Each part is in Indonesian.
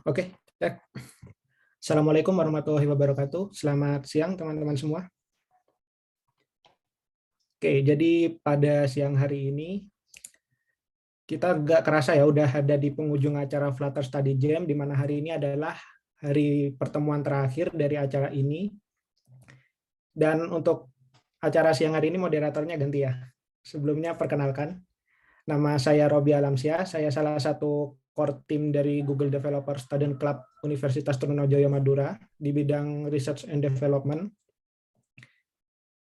Oke, cek. Assalamualaikum warahmatullahi wabarakatuh. Selamat siang teman-teman semua. Oke, jadi pada siang hari ini kita nggak kerasa ya udah ada di penghujung acara Flutter Study Jam, di mana hari ini adalah hari pertemuan terakhir dari acara ini. Dan untuk acara siang hari ini moderatornya ganti ya. Sebelumnya perkenalkan, nama saya Robi Alamsyah, saya salah satu core team dari Google Developer Student Club Universitas Trunojoyo Madura di bidang Research and Development.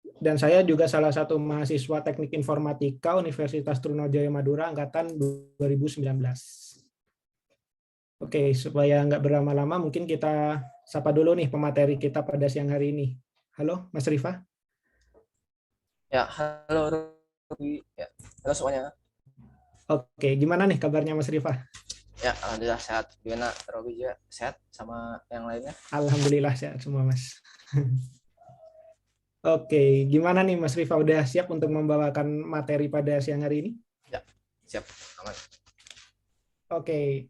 Dan saya juga salah satu mahasiswa Teknik Informatika Universitas Trunojoyo Madura angkatan 2019. Oke, supaya nggak berlama-lama, mungkin kita sapa dulu nih pemateri kita pada siang hari ini. Halo, Mas Rifa. Ya, halo Ruby. Ya, halo semuanya. Oke, gimana nih kabarnya Mas Rifa? Ya, alhamdulillah sehat. Gimana Ruby juga sehat sama yang lainnya? Alhamdulillah sehat semua, Mas. Oke, gimana nih Mas Rifa? Udah siap untuk membawakan materi pada siang hari ini? Ya, siap. Aman. Oke,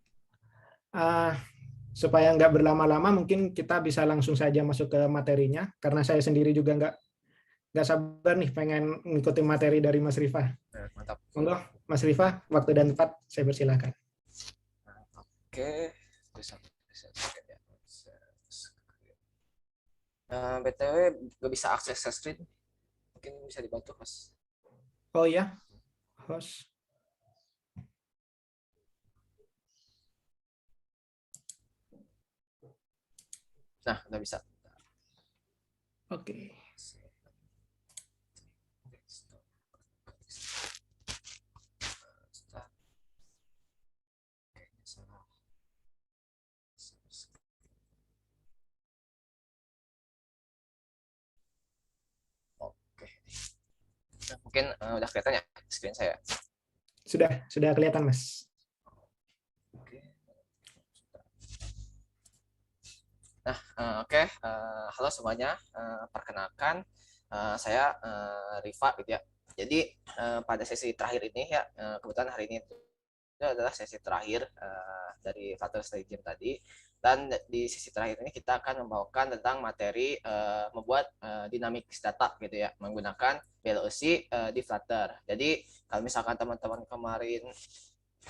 uh, supaya nggak berlama-lama, mungkin kita bisa langsung saja masuk ke materinya, karena saya sendiri juga nggak sabar nih pengen ngikutin materi dari Mas Rifa. Nah, mantap. Monggo, Mas Rifa, waktu dan tempat saya persilahkan. Nah, oke. Ya. BTW gak bisa akses screen. Mungkin bisa dibantu, Mas. Oh ya, host. Nah, udah bisa. Oke. Oke. Nah, mungkin udah kelihatan ya screen saya. Sudah kelihatan, Mas. Oke. Nah, oke. Halo semuanya. Perkenalkan, saya Rifa gitu ya. Jadi pada sesi terakhir ini ya, kebetulan hari ini itu adalah sesi terakhir dari Flutter Study Gym tadi. Dan di sesi terakhir ini kita akan membawakan tentang materi membuat dynamics data gitu ya, menggunakan VLOC di Flutter. Jadi kalau misalkan teman-teman kemarin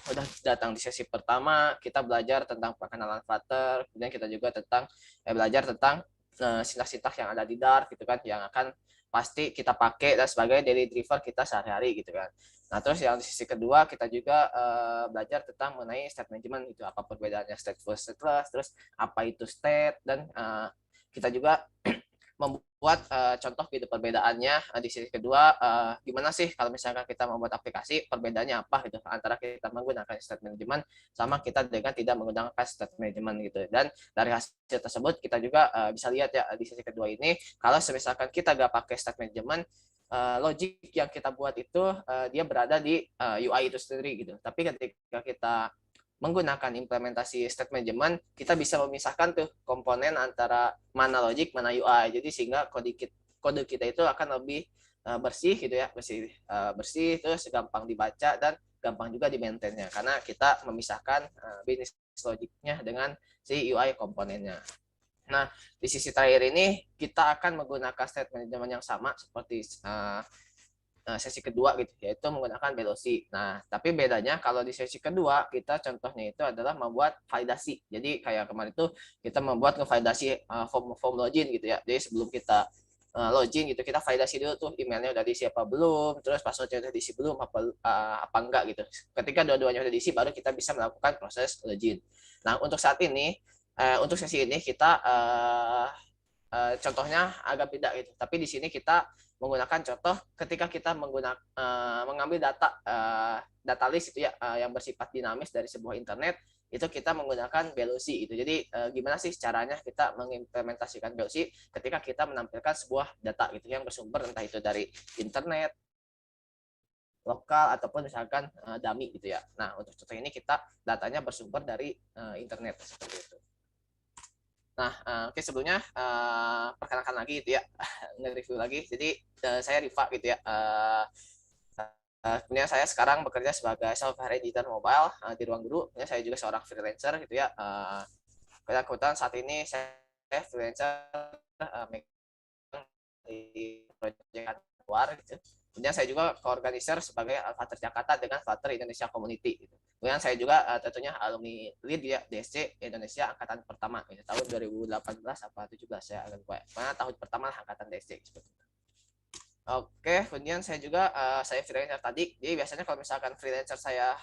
udah datang di sesi pertama, kita belajar tentang perkenalan Flutter, kemudian kita juga belajar tentang sintaks-sintaks yang ada di Dart gitu kan, yang akan pasti kita pakai dan sebagai daily driver kita sehari-hari gitu kan. Nah, terus yang di sisi kedua kita juga belajar tentang mengenai state management, itu apa perbedaannya stateful, stateless, terus apa itu state, dan kita juga membuat contoh gitu perbedaannya di sisi kedua, gimana sih kalau misalkan kita membuat aplikasi, perbedaannya apa gitu antara kita menggunakan state management sama kita dengan tidak menggunakan state management gitu. Dan dari hasil tersebut kita juga bisa lihat ya di sisi kedua ini, kalau misalkan kita gak pakai state management, logik yang kita buat itu dia berada di UI itu sendiri gitu. Tapi ketika kita menggunakan implementasi state management, kita bisa memisahkan tuh komponen antara mana logic, mana UI. Jadi sehingga kode kita itu akan lebih bersih gitu ya, bersih terus gampang dibaca dan gampang juga di maintainnya karena kita memisahkan bisnis logiknya dengan si UI komponennya. Nah, di sisi terakhir ini kita akan menggunakan state management yang sama seperti sesi kedua gitu, yaitu menggunakan Veloci. Nah, tapi bedanya kalau di sesi kedua kita contohnya itu adalah membuat validasi. Jadi kayak kemarin itu kita membuat ngevalidasi form login gitu ya. Jadi sebelum kita login gitu, kita validasi dulu tuh emailnya udah diisi apa belum, terus passwordnya udah diisi belum apa enggak gitu. Ketika dua-duanya udah diisi, baru kita bisa melakukan proses login. Nah, untuk saat ini, untuk sesi ini kita contohnya agak beda gitu. Tapi di sini kita menggunakan contoh ketika kita mengambil data list itu ya, yang bersifat dinamis dari sebuah internet, itu kita menggunakan Veloci itu. Jadi gimana sih caranya kita mengimplementasikan Veloci ketika kita menampilkan sebuah data gitu yang bersumber entah itu dari internet lokal ataupun misalkan dummy gitu ya. Nah, untuk contoh ini kita datanya bersumber dari internet seperti itu. Nah, oke, sebelumnya perkenalkan lagi gitu ya, nge-review lagi. Jadi saya Rifa gitu ya. kemudian saya sekarang bekerja sebagai software editor mobile di Ruang Guru. Kemudian saya juga seorang freelancer gitu ya. Kebetulan saat ini saya freelancer di proyek luar gitu. Kemudian saya juga koorganiser sebagai Flutter Jakarta dengan Flutter Indonesia Community gitu. Kemudian saya juga tentunya alumni lead ya DSC Indonesia angkatan pertama gitu, tahun 2018 apa 17 saya agak lupa. Mana tahun pertama lah angkatan DSC seperti itu. Oke, kemudian saya juga saya freelancer tadi. Jadi biasanya kalau misalkan freelancer saya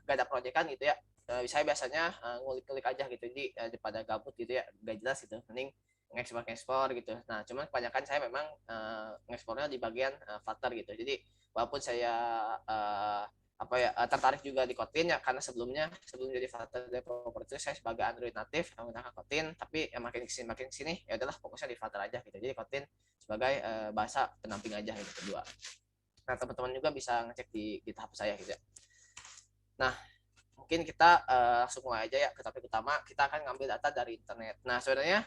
gak ada proyekan gitu ya, saya biasanya ngulik-ngulik aja gitu. Jadi daripada gabut gitu ya, gak jelas gitu. Mending ngekspor gitu. Nah, cuman kebanyakan saya memang ngekspornya di bagian Flutter gitu. Jadi walaupun saya tertarik juga di Kotlin ya, karena sebelum jadi Flutter developer itu saya sebagai Android native menggunakan Kotlin, tapi makin kesini ya udahlah fokusnya di Flutter aja gitu. Jadi Kotlin sebagai bahasa pendamping aja gitu kedua. Nah, teman-teman juga bisa ngecek di GitHub saya gitu ya. Nah, mungkin kita langsung mulai aja ya ke topik utama. Kita akan ngambil data dari internet. Nah, sebenarnya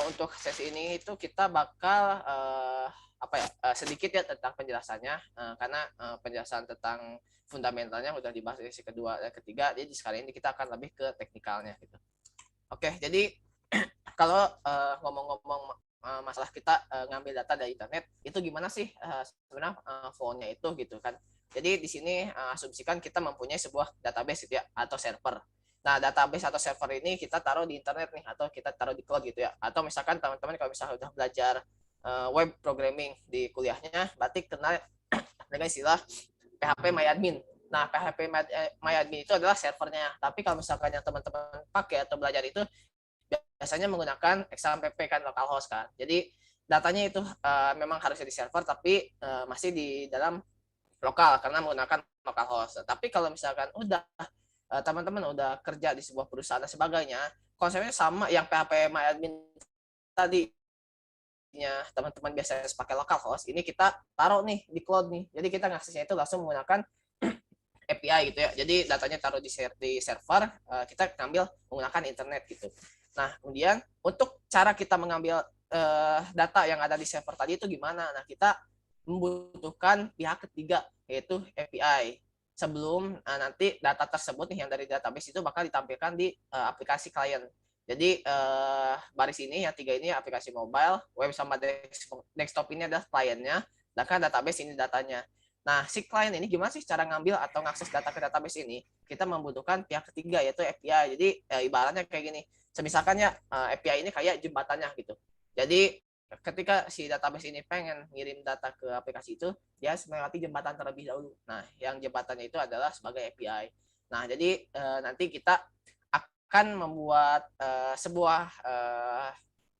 untuk sesi ini itu kita bakal sedikit ya tentang penjelasannya, karena penjelasan tentang fundamentalnya udah dibahas di sesi kedua dan ketiga. Jadi sekali ini kita akan lebih ke teknikalnya gitu. Oke, jadi kalau ngomong-ngomong masalah kita ngambil data dari internet itu gimana sih sebenarnya flow-nya itu gitu kan. Jadi di sini asumsikan kita mempunyai sebuah database gitu ya atau server. Nah, database atau server ini kita taruh di internet nih atau kita taruh di cloud gitu ya. Atau misalkan teman-teman kalau misalnya udah belajar web programming di kuliahnya berarti kenal dengan istilah PHP MyAdmin. Nah, PHP MyAdmin itu adalah servernya. Tapi kalau misalkan yang teman-teman pakai atau belajar itu biasanya menggunakan XAMPP kan localhost kan. Jadi datanya itu memang harusnya di server tapi masih di dalam lokal karena menggunakan localhost. Tapi kalau misalkan udah teman-teman udah kerja di sebuah perusahaan dan sebagainya, konsepnya sama yang PHP MyAdmin tadi teman-teman biasanya pakai localhost, ini kita taruh nih di cloud nih. Jadi kita ngaksesnya itu langsung menggunakan API gitu ya. Jadi datanya taruh di server, kita ngambil menggunakan internet gitu. Nah, kemudian untuk cara kita mengambil data yang ada di server tadi itu gimana? Nah, kita membutuhkan pihak ketiga yaitu API. Sebelum nanti data tersebut nih yang dari database itu bakal ditampilkan di aplikasi klien. Jadi baris ini yang tiga ini aplikasi mobile, web sama desktop ini adalah kliennya, sedangkan database ini datanya. Nah, si klien ini gimana sih cara ngambil atau ngakses data ke database ini? Kita membutuhkan pihak ketiga yaitu API. Jadi ibaratnya kayak gini. Semisalkan ya API ini kayak jembatannya gitu. Jadi ketika si database ini pengen ngirim data ke aplikasi itu, dia melewati jembatan terlebih dahulu. Nah, yang jembatannya itu adalah sebagai API. Nah, jadi nanti kita akan membuat sebuah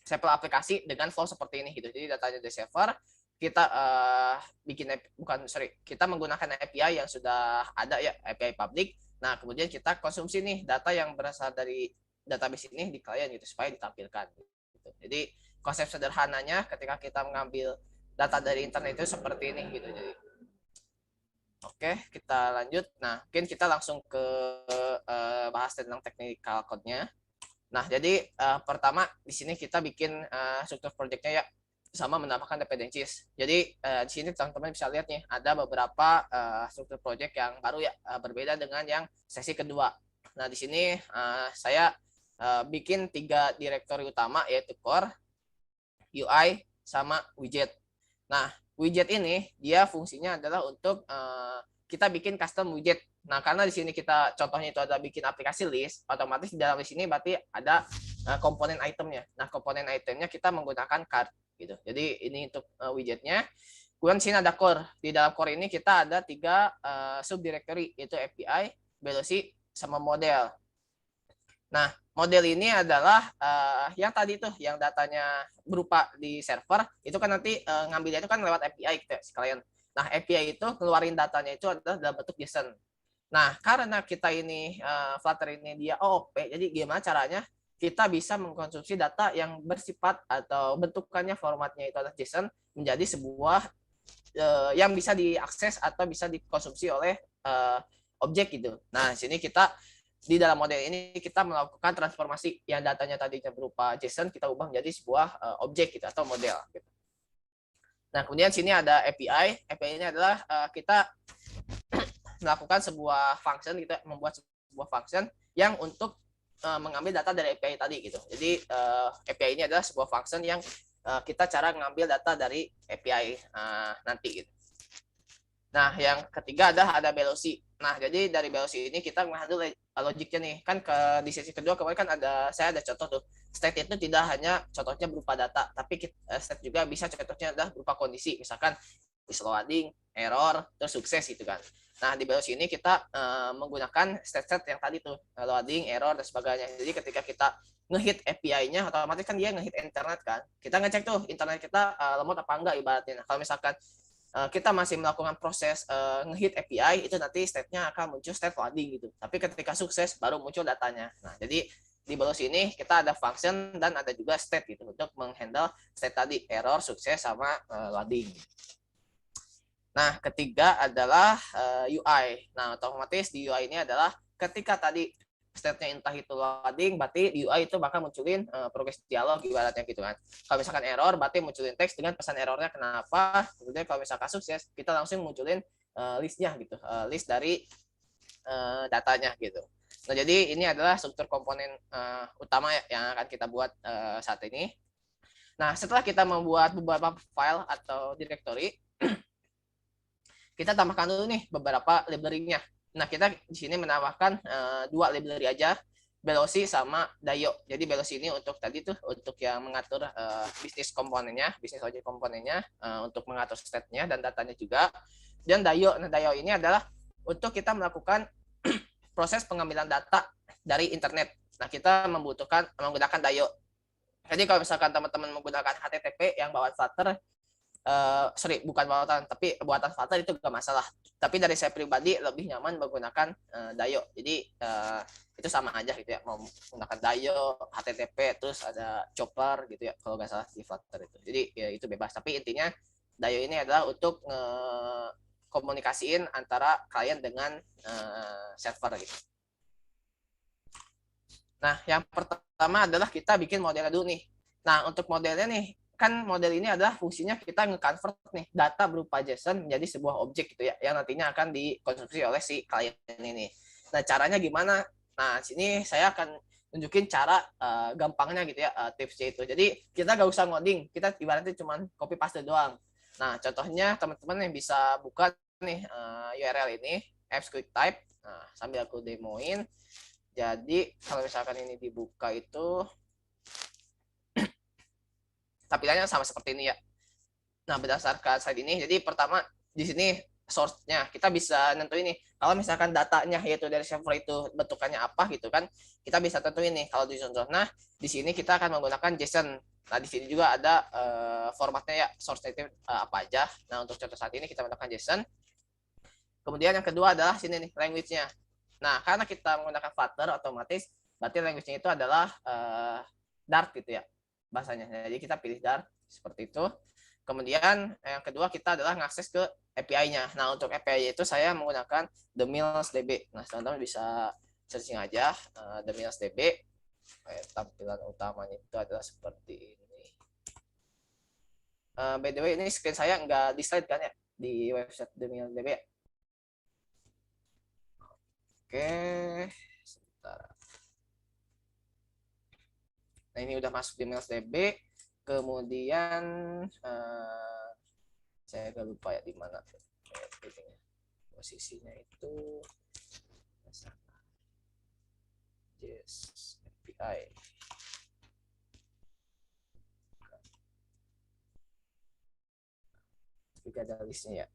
sampel aplikasi dengan flow seperti ini gitu. Jadi datanya di server, kita kita menggunakan API yang sudah ada ya, API public. Nah, kemudian kita konsumsi nih data yang berasal dari database ini di klien gitu supaya ditampilkan gitu. Jadi konsep sederhananya ketika kita mengambil data dari internet itu seperti ini gitu. Jadi oke, kita lanjut. Nah, mungkin kita langsung ke bahas tentang technical code-nya. Nah, jadi pertama di sini kita bikin struktur project-nya ya sama menambahkan dependencies. Jadi di sini teman-teman bisa lihat nih ada beberapa struktur project yang baru ya, berbeda dengan yang sesi kedua. Nah, di sini saya bikin 3 direktori utama yaitu core, UI, sama widget. Nah, widget ini dia fungsinya adalah untuk kita bikin custom widget. Nah, karena di sini kita contohnya itu ada bikin aplikasi list, otomatis di dalam list ini berarti ada komponen itemnya. Nah, komponen itemnya kita menggunakan card gitu. Jadi ini untuk widgetnya. Kemudian sini ada core. Di dalam core ini kita ada 3 subdirectory yaitu API, velocity, sama model. Nah, model ini adalah yang tadi tuh yang datanya berupa di server itu kan nanti ngambilnya itu kan lewat API gitu ya sekalian. Nah, API itu keluarin datanya itu adalah dalam bentuk JSON. Nah, karena kita ini Flutter ini dia OOP, jadi gimana caranya kita bisa mengkonsumsi data yang bersifat atau bentukannya formatnya itu adalah JSON menjadi sebuah yang bisa diakses atau bisa dikonsumsi oleh objek gitu. Nah, di sini kita di dalam model ini kita melakukan transformasi yang datanya tadinya berupa JSON kita ubah menjadi sebuah objek gitu atau model gitu. Nah, kemudian sini ada API. API ini adalah kita melakukan sebuah function, kita membuat sebuah function yang untuk mengambil data dari API tadi gitu. Jadi API ini adalah sebuah function yang kita cara mengambil data dari API nanti gitu. Nah, yang ketiga ada velocity. Nah, jadi dari velocity ini kita menghandle logiknya nih. Kan di sesi kedua kemarin kan saya ada contoh tuh. State itu tidak hanya contohnya berupa data, tapi state juga bisa contohnya adalah berupa kondisi. Misalkan is loading, error, terus sukses gitu kan. Nah, di velocity ini kita menggunakan state-state yang tadi tuh, loading, error, dan sebagainya. Jadi ketika kita ngehit API-nya, otomatis kan dia ngehit internet kan. Kita ngecek tuh internet kita lemot apa enggak ibaratnya. Nah, kalau misalkan kita masih melakukan proses ngehit API, itu nanti state-nya akan muncul state loading gitu. Tapi ketika sukses baru muncul datanya. Nah, jadi di balus ini kita ada function dan ada juga state gitu untuk menghandle state tadi, error, sukses, sama loading. Nah, ketiga adalah UI. Nah, otomatis di UI ini adalah ketika tadi state-nya entah itu loading, berarti di UI itu bakal munculin progres dialog ibaratnya gitu kan. Kalau misalkan error, berarti munculin teks dengan pesan errornya kenapa. Kemudian kalau misalkan sukses, kita langsung munculin listnya gitu, list dari datanya gitu. Nah, jadi ini adalah struktur komponen utama yang akan kita buat saat ini. Nah, setelah kita membuat beberapa file atau directory, kita tambahkan dulu nih beberapa library-nya. Nah, kita di sini menambahkan dua library aja, Veloci sama Dayo. Jadi Veloci ini untuk tadi tuh untuk yang mengatur bisnis komponennya, bisnis logic komponennya, untuk mengatur state-nya dan datanya juga. Dan Dayo, nah Dayo ini adalah untuk kita melakukan proses pengambilan data dari internet. Nah, kita membutuhkan menggunakan Dayo. Jadi kalau misalkan teman-teman menggunakan HTTP yang bawaan Flutter, bukan buatan, tapi buatan Flutter itu gak masalah. Tapi dari saya pribadi lebih nyaman menggunakan Dayo. Jadi itu sama aja gitu ya, mau menggunakan Dayo, HTTP, terus ada Chopper gitu ya, kalau nggak salah di Flutter itu. Jadi ya itu bebas. Tapi intinya Dayo ini adalah untuk komunikasiin antara klien dengan server gitu. Nah, yang pertama adalah kita bikin modelnya dulu nih. Nah, untuk modelnya nih, kan model ini adalah fungsinya kita nge-convert nih data berupa JSON menjadi sebuah objek gitu ya, yang nantinya akan dikonsumsi oleh si klien ini. Nah, caranya gimana? Nah, sini saya akan tunjukin cara gampangnya gitu ya, tipsnya itu. Jadi, kita nggak usah ngoding, kita ibaratnya cuma copy paste doang. Nah, contohnya teman-teman yang bisa buka nih URL ini, apps quick type. Nah, sambil aku demoin. Jadi kalau misalkan ini dibuka itu tampilannya sama seperti ini ya. Nah, berdasarkan slide ini, jadi pertama di sini source-nya kita bisa nentuin nih. Kalau misalkan datanya yaitu dari server itu bentukannya apa gitu kan, kita bisa tentuin nih kalau di contoh. Nah, di sini kita akan menggunakan JSON. Nah, di sini juga ada formatnya ya, source native apa aja. Nah, untuk contoh saat ini kita menggunakan JSON. Kemudian yang kedua adalah sini nih language-nya. Nah, karena kita menggunakan Flutter otomatis berarti language-nya itu adalah Dart gitu ya bahasanya. Jadi kita pilih Dart seperti itu. Kemudian yang kedua kita adalah mengakses ke API-nya. Nah, untuk API itu saya menggunakan The Mills DB. Nah, teman-teman bisa searching aja The Mills DB. Tampilan utamanya itu adalah seperti ini. By the way, ini screen saya nggak di slide kan ya di website The Mills DB. Oke, sebentar. Nah, ini udah masuk di Mills DB. Kemudian saya agak lupa ya di mana posisinya itu. Yes, API. Juga ada listnya ya.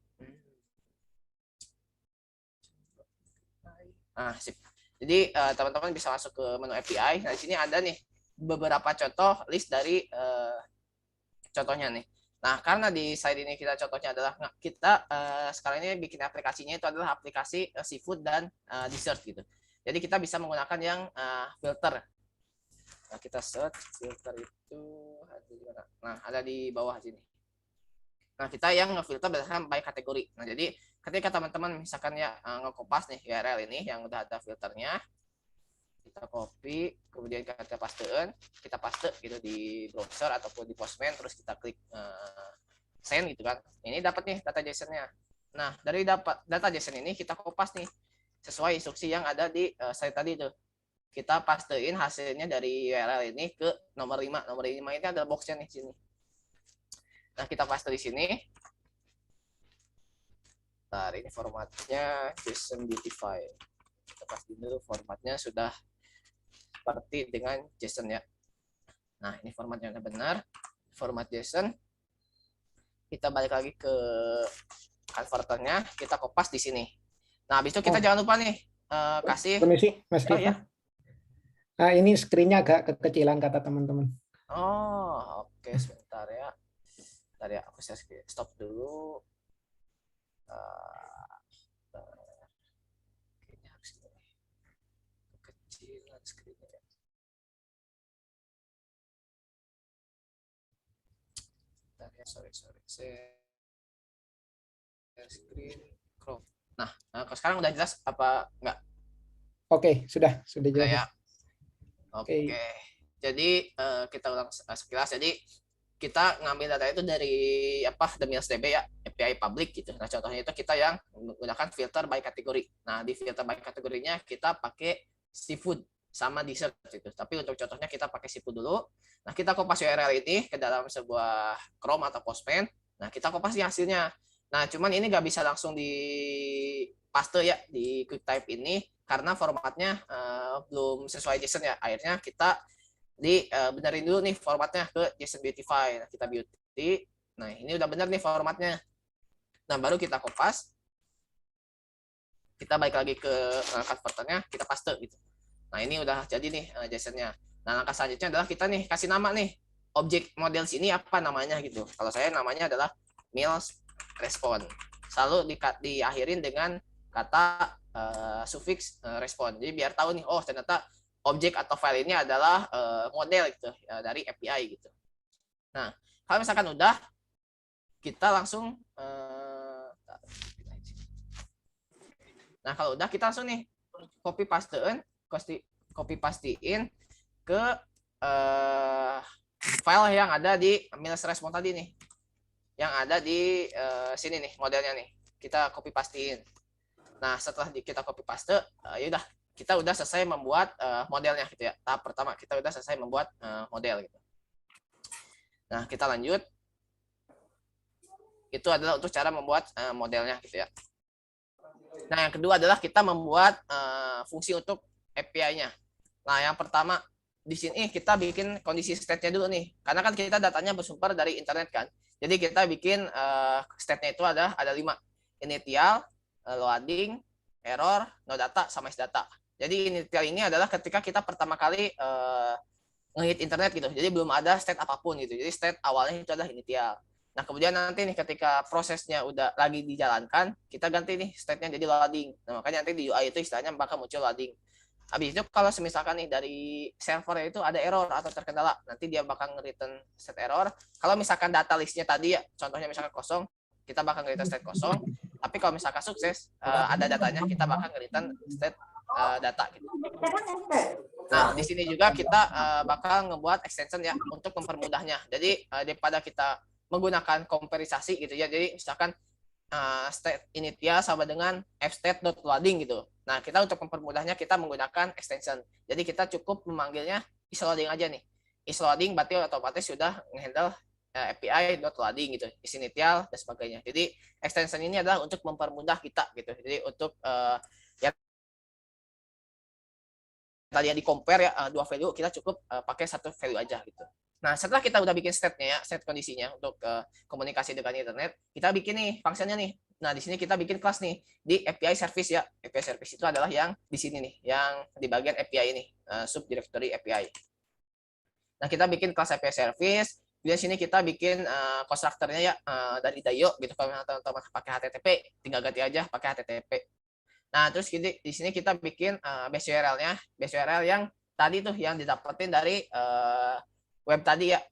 Sip. Jadi teman-teman bisa masuk ke menu API. Nah, di sini ada nih beberapa contoh list dari contohnya nih. Nah, karena di slide ini kita contohnya adalah kita sekarang ini bikin aplikasinya itu adalah aplikasi seafood dan dessert gitu. Jadi kita bisa menggunakan yang filter. Nah, kita search filter itu ada di mana? Nah, ada di bawah sini. Nah, kita yang ngefilter berdasarkan by kategori. Nah, jadi ketika teman-teman misalkan ya nge-kopas nih URL ini yang udah ada filternya, kita copy, kemudian kita pastein, kita paste gitu di browser ataupun di Postman, terus kita klik send gitu kan. Ini dapat nih data JSON-nya. Nah, dari dapat data JSON ini kita kopas nih sesuai instruksi yang ada di slide tadi tuh. Kita pastein hasilnya dari URL ini ke nomor 5. Nomor 5 ini adalah boxnya nih sini. Nah, kita paste di sini. Nah, ini formatnya JSON Beautify. Kita paste dulu formatnya sudah seperti dengan JSON ya. Nah, ini formatnya udah benar. Format JSON. Kita balik lagi ke converternya, kita kopas di sini. Nah, habis itu kita jangan lupa nih kasih. Permisi, Mas Oh Rifa. ya. Nah, ini screen-nya agak kekecilan kata teman-teman. Oh, oke, sebentar ya. Bentar ya, aku stop dulu. Kayaknya harus ini. Kekecilan screen-nya. Bentar ya, sorry. Screen crop. Nah, sekarang udah jelas apa enggak? Oke, sudah Udah jelas. ya. Oke. Jadi kita ulang sekilas. Jadi kita ngambil data itu dari The Mills DB ya, API public gitu. Nah, contohnya itu kita yang menggunakan filter by kategori. Nah, di filter by kategorinya kita pakai seafood sama dessert gitu. Tapi untuk contohnya kita pakai seafood dulu. Nah, kita kopas URL ini ke dalam sebuah Chrome atau Postman. Nah, kita kopas hasilnya. Nah, cuman ini nggak bisa langsung di paste ya di QuickType ini karena formatnya belum sesuai JSON ya. Akhirnya kita benerin dulu nih formatnya ke JSON Beautify. Nah, kita beauty. Nah, ini udah bener nih formatnya. Nah, baru kita kopas. Kita balik lagi ke converternya, kita paste gitu. Nah, ini udah jadi nih JSON-nya. Nah, langkah selanjutnya adalah kita nih kasih nama nih. Objek model sini apa namanya gitu. Kalau saya namanya adalah Mills Respond. Selalu diakhirin dengan kata suffix respond. Jadi biar tahu nih, oh ternyata objek atau file ini adalah model gitu dari API gitu. Nah, kalau misalkan udah, kita langsung nah kalau udah kita langsung nih copy pastiin ke file yang ada di Mills Respond tadi nih, yang ada di sini nih modelnya nih, kita copy pastiin. Nah, setelah kita copy paste, ya udah kita udah selesai membuat modelnya gitu ya. Tahap pertama kita udah selesai membuat model gitu. Nah, kita lanjut. Itu adalah untuk cara membuat modelnya gitu ya. Nah, yang kedua adalah kita membuat fungsi untuk API-nya. Nah, yang pertama di sini kita bikin kondisi state-nya dulu nih. Karena kan kita datanya bersumber dari internet kan. Jadi kita bikin state-nya itu ada 5. Initial, loading, error, no data, sama is data. Jadi initial ini adalah ketika kita pertama kali ngehit internet gitu. Jadi belum ada state apapun gitu. Jadi state awalnya itu adalah initial. Nah, kemudian nanti nih ketika prosesnya udah lagi dijalankan, kita ganti nih state-nya jadi loading. Nah, makanya nanti di UI itu istilahnya bakal muncul loading. Habis itu kalau misalkan nih dari servernya itu ada error atau terkendala, nanti dia bakal nge-return state error. Kalau misalkan data listnya tadi ya, contohnya misalkan kosong, kita bakal nge-return state kosong. Tapi kalau misalkan sukses, ada datanya, kita bakal nge-return state data gitu. Nah, di sini juga kita bakal ngebuat extension ya untuk mempermudahnya. Jadi daripada kita menggunakan komparisi gitu ya. Jadi misalkan state initial sama dengan fstate.loading gitu. Nah, kita untuk mempermudahnya kita menggunakan extension. Jadi kita cukup memanggilnya isLoading aja nih. IsLoading berarti otomatis sudah menghandle API.loading gitu, isInitial dan sebagainya. Jadi extension ini adalah untuk mempermudah kita gitu. Jadi untuk ya tadi di compare ya dua value, kita cukup pakai satu value aja gitu. Nah, setelah kita udah bikin state-nya ya, state kondisinya untuk komunikasi dengan internet, kita bikin nih fungsinya nih. Nah, di sini kita bikin kelas nih di API service ya. API service itu adalah yang di sini nih, yang di bagian API ini, subdirectory API. Nah, kita bikin kelas API service. Di sini kita bikin konstruktornya ya dari Dayo gitu. Kalau teman-teman pakai HTTP, tinggal ganti aja pakai HTTP. Nah, terus di sini kita bikin base URL-nya, base URL yang tadi tuh yang didapetin dari web tadi ya.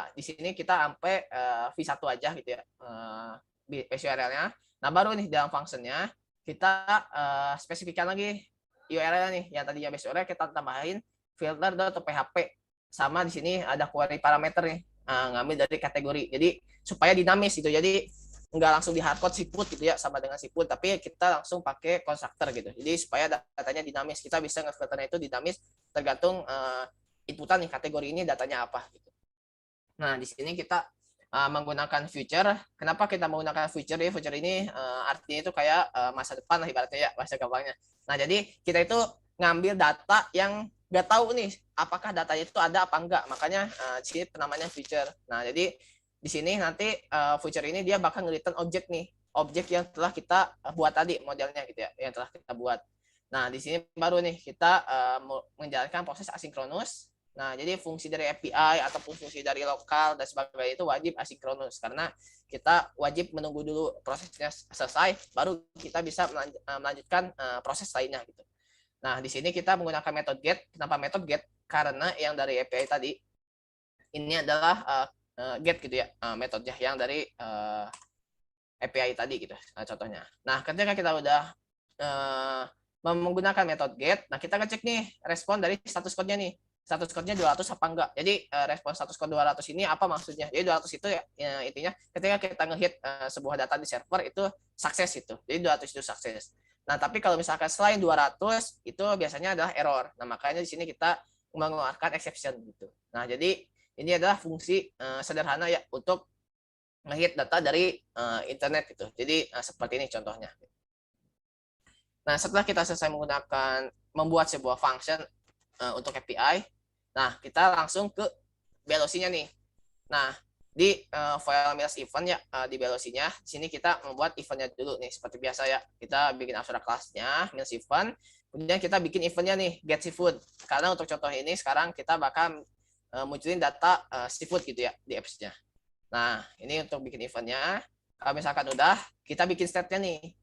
Di sini kita sampai v1 aja gitu ya, base URL-nya. Nah, baru nih dalam function-nya kita spesifikkan lagi URL nih, yang tadinya base URL kita tambahin filter.php, sama di sini ada query parameter nih. ngambil dari kategori. Jadi supaya dinamis gitu. Jadi nggak langsung di hardcode siput gitu ya, sama dengan siput, tapi kita langsung pakai konstruktor gitu. Jadi supaya datanya dinamis, kita bisa ngefilternya itu dinamis tergantung inputan nih kategori ini datanya apa gitu. Nah di sini kita menggunakan future. Kenapa kita menggunakan future? Ya, future ini artinya itu kayak masa depan lah ibaratnya ya, bahasa gampangnya. Nah jadi kita itu ngambil data yang nggak tahu nih apakah datanya itu ada apa enggak, makanya di sini namanya future. Nah jadi di sini nanti future ini dia bakal nge-return objek nih, objek yang telah kita buat tadi modelnya gitu ya, yang telah kita buat. Nah di sini baru nih kita menjalankan proses asinkronus. Nah jadi fungsi dari API ataupun fungsi dari lokal dan sebagainya itu wajib asinkronus, karena kita wajib menunggu dulu prosesnya selesai baru kita bisa melanjutkan proses lainnya gitu. Nah, di sini kita menggunakan metode get. Kenapa metode get? Karena yang dari API tadi ini adalah get gitu ya, metodenya yang dari API tadi gitu, contohnya. Nah, ketika kita udah menggunakan metode get, nah kita ngecek nih respon dari status code-nya nih. Status code-nya 200 apa enggak. Jadi respon status code 200 ini apa maksudnya? Jadi 200 itu ya, intinya ketika kita ngehit sebuah data di server itu sukses itu. Jadi 200 itu sukses. Nah, tapi kalau misalkan selain 200 itu biasanya adalah error. Nah, makanya di sini kita mengeluarkan exception gitu. Nah, jadi ini adalah fungsi sederhana ya untuk ngehit data dari internet gitu. Jadi seperti ini contohnya. Nah, setelah kita selesai menggunakan membuat sebuah function untuk API, nah kita langsung ke velocity-nya nih. Nah, di file Mills event ya, di velocity-nya di sini kita membuat event-nya dulu nih seperti biasa ya. Kita bikin abstrak kelasnya Mills event, kemudian kita bikin event-nya nih get seafood. Karena untuk contoh ini sekarang kita bakal munculin data seafood gitu ya di apps-nya. Nah, ini untuk bikin event-nya. Kalau misalkan udah, kita bikin state-nya nih.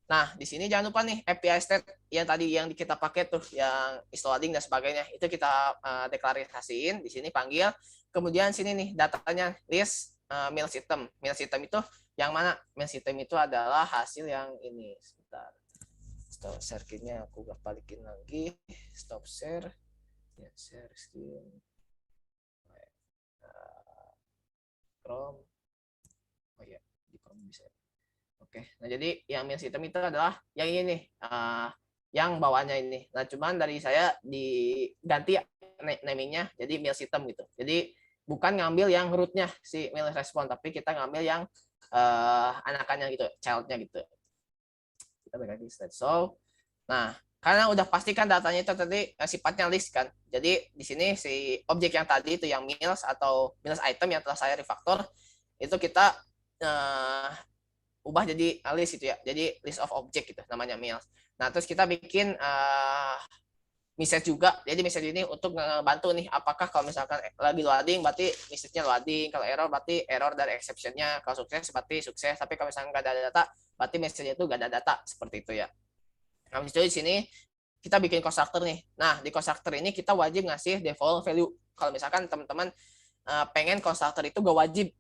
Nah, di sini jangan lupa nih API state yang tadi yang kita pakai tuh, yang is loading dan sebagainya, itu kita deklarasiin di sini panggil. Kemudian sini nih datanya list mail system. Mail system itu yang mana? Mail system itu adalah hasil yang ini. Sebentar. Stop share key-nya aku balikin lagi. Stop share. Ya, share screen. Chrome. Oh ya, di Chrome bisa. Oke, nah jadi yang mail system itu adalah yang ini nih, yang bawahnya ini. Nah cuman dari saya diganti namingnya jadi mail system gitu. Jadi bukan ngambil yang rootnya si mail respon, tapi kita ngambil yang anakannya gitu, childnya gitu. Kita balik lagi slide show. Nah karena udah pastikan datanya itu tadi sifatnya list kan. Jadi di sini si objek yang tadi itu yang meals atau meals item yang telah saya refactor itu kita ubah jadi list itu ya, jadi list of object gitu namanya meals. Nah terus kita bikin message juga, jadi message ini untuk ngebantu nih apakah kalau misalkan lagi loading berarti message-nya loading, kalau error berarti error dari exception-nya, kalau sukses berarti sukses, tapi kalau misalkan nggak ada data berarti message-nya itu nggak ada data, seperti itu ya. Nah itu di sini kita bikin constructor nih. Nah di constructor ini kita wajib ngasih default value. Kalau misalkan teman-teman pengen constructor itu gak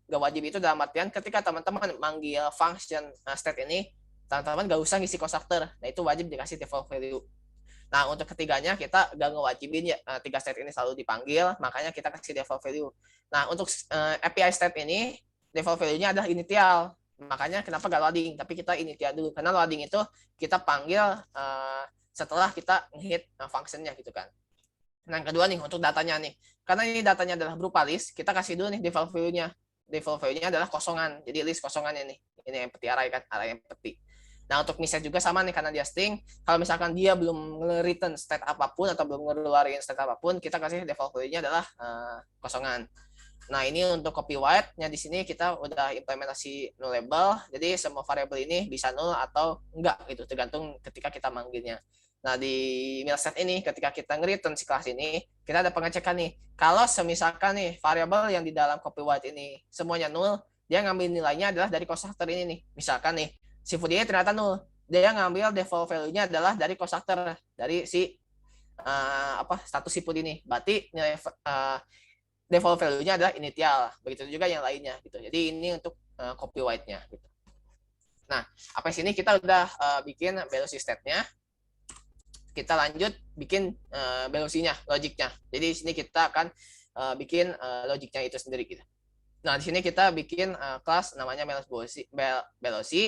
wajib itu dalam artian ketika teman-teman manggil function state ini, teman-teman gak usah ngisi constructor. Nah itu wajib dikasih default value. Nah untuk ketiganya kita gak ngewajibin ya 3 state ini selalu dipanggil, makanya kita kasih default value. Nah untuk API state ini default value-nya adalah initial. Makanya kenapa gak loading, tapi kita initial dulu. Karena loading itu kita panggil setelah kita ngehit function-nya gitu kan. Nah, yang kedua nih untuk datanya nih. Karena ini datanya adalah berupa list, kita kasih dulu nih default value-nya. Default value-nya adalah kosongan. Jadi list kosongannya nih. Ini empty array kan, array empty. Nah, untuk message juga sama nih karena dia string. Kalau misalkan dia belum return state apapun atau belum ngeluarin state apapun, kita kasih default value-nya adalah kosongan. Nah, ini untuk copyright-nya di sini kita udah implementasi nullable. Jadi semua variabel ini bisa null atau enggak gitu, tergantung ketika kita manggilnya. Nah, di mail set ini ketika kita nge-return si kelas ini, kita ada pengecekan nih. Kalau semisalkan nih variabel yang di dalam copyright ini semuanya null, dia ngambil nilainya adalah dari constructor ini nih. Misalkan nih, si food ini ternyata null. Dia ngambil default value-nya adalah dari constructor, dari si status si food ini. Berarti nilai default value-nya adalah initial. Begitu juga yang lainnya gitu. Jadi ini untuk copyright-nya gitu. Nah, apa sini kita udah bikin velocity state-nya. Kita lanjut bikin velocity-nya, logiknya. Jadi di sini kita akan bikin logiknya itu sendiri gitu. Nah, di sini kita bikin kelas namanya Veloci.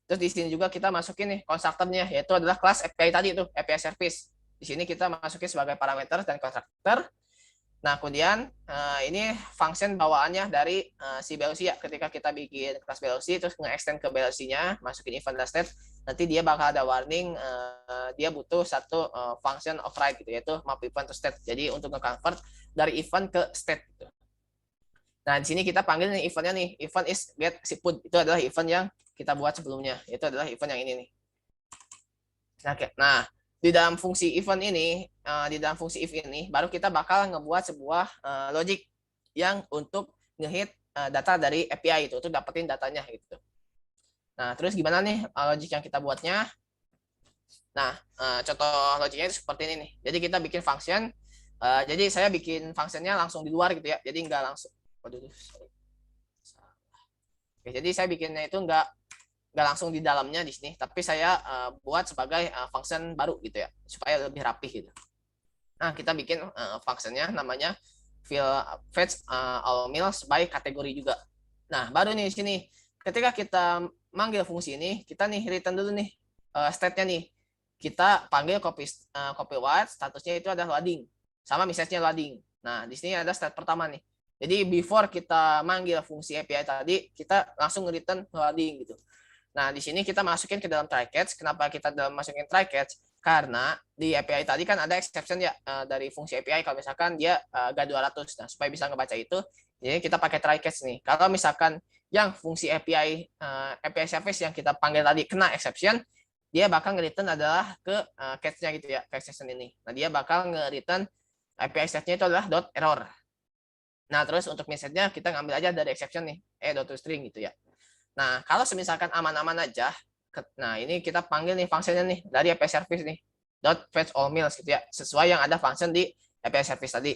Terus di sini juga kita masukin nih konstruktornya, yaitu adalah kelas API tadi tuh, API service. Di sini kita masukin sebagai parameter dan konstruktor. Nah, kemudian ini function bawaannya dari si Veloci ya. Ketika kita bikin kelas Veloci, terus nge-extend ke Veloci-nya, masukin event dan state, nanti dia bakal ada warning, dia butuh satu function of write gitu, yaitu map event to state. Jadi untuk nge-convert dari event ke state gitu. Nah, di sini kita panggil nih eventnya nih, event is get shipment. Itu adalah event yang kita buat sebelumnya. Itu adalah event yang ini nih. Nah, di dalam fungsi event ini, di dalam fungsi if ini, baru kita bakal ngebuat sebuah logic yang untuk ngehit data dari API itu, untuk dapetin datanya gitu. Nah, terus gimana nih logic yang kita buatnya? Nah, contoh logiknya itu seperti ini nih. Jadi kita bikin function. Jadi saya bikin functionnya langsung di luar gitu ya. Jadi nggak langsung. Waduh, sorry. Oke, jadi saya bikinnya itu nggak langsung di dalamnya di sini, tapi saya buat sebagai function baru gitu ya, supaya lebih rapih gitu. Nah, kita bikin functionnya namanya fetch all meals by kategori juga. Nah, baru nih di sini, ketika kita manggil fungsi ini, kita nih return dulu nih state-nya nih. Kita panggil copy what, statusnya itu adalah loading, sama message-nya loading. Nah, di sini ada state pertama nih. Jadi before kita manggil fungsi API tadi, kita langsung return loading gitu. Nah, di sini kita masukin ke dalam try catch. Kenapa kita masukin try catch? Karena di API tadi kan ada exception ya dari fungsi API kalau misalkan dia gak 200. Nah, supaya bisa ngebaca itu, jadi kita pakai try catch nih. Kalau misalkan yang fungsi API service yang kita panggil tadi kena exception, dia bakal nge-return adalah ke catch-nya gitu ya, ke exception ini. Nah, dia bakal nge-return API set-nya itu adalah .error. Nah, terus untuk message-nya kita ngambil aja dari exception nih, .toString gitu ya. Nah, kalau misalkan aman-aman aja, nah ini kita panggil nih fungsinya nih dari API service nih, .fetch all meals gitu ya, sesuai yang ada function di API service tadi.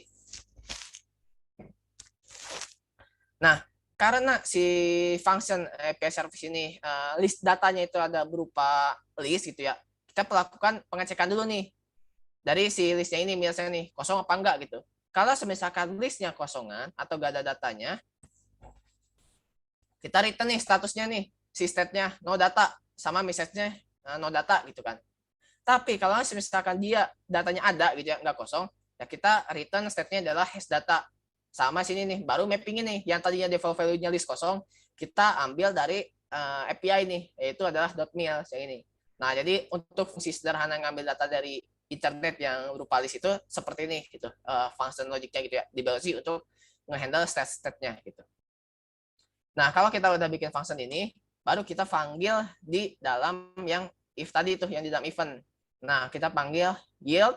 Nah, karena si function API service ini list datanya itu ada berupa list gitu ya, kita melakukan pengecekan dulu nih dari si listnya ini, misalnya nih kosong apa enggak gitu. Kalau misalkan listnya kosongan atau gak ada datanya, kita return nih statusnya nih, si state-nya no data, sama message-nya no data gitu kan. Tapi kalau misalkan dia datanya ada gitu ya, nggak kosong, ya kita return state-nya adalah has data. Sama sini nih, baru mapping ini, yang tadinya default value-nya list kosong, kita ambil dari API nih, yaitu adalah .meals yang ini. Nah, jadi untuk fungsi sederhana ngambil data dari internet yang berupa list itu seperti ini gitu, function logiknya gitu ya, dibagi untuk ngehandle state-nya gitu. Nah, kalau kita udah bikin function ini, baru kita panggil di dalam yang if tadi itu, yang di dalam event. Nah, kita panggil yield,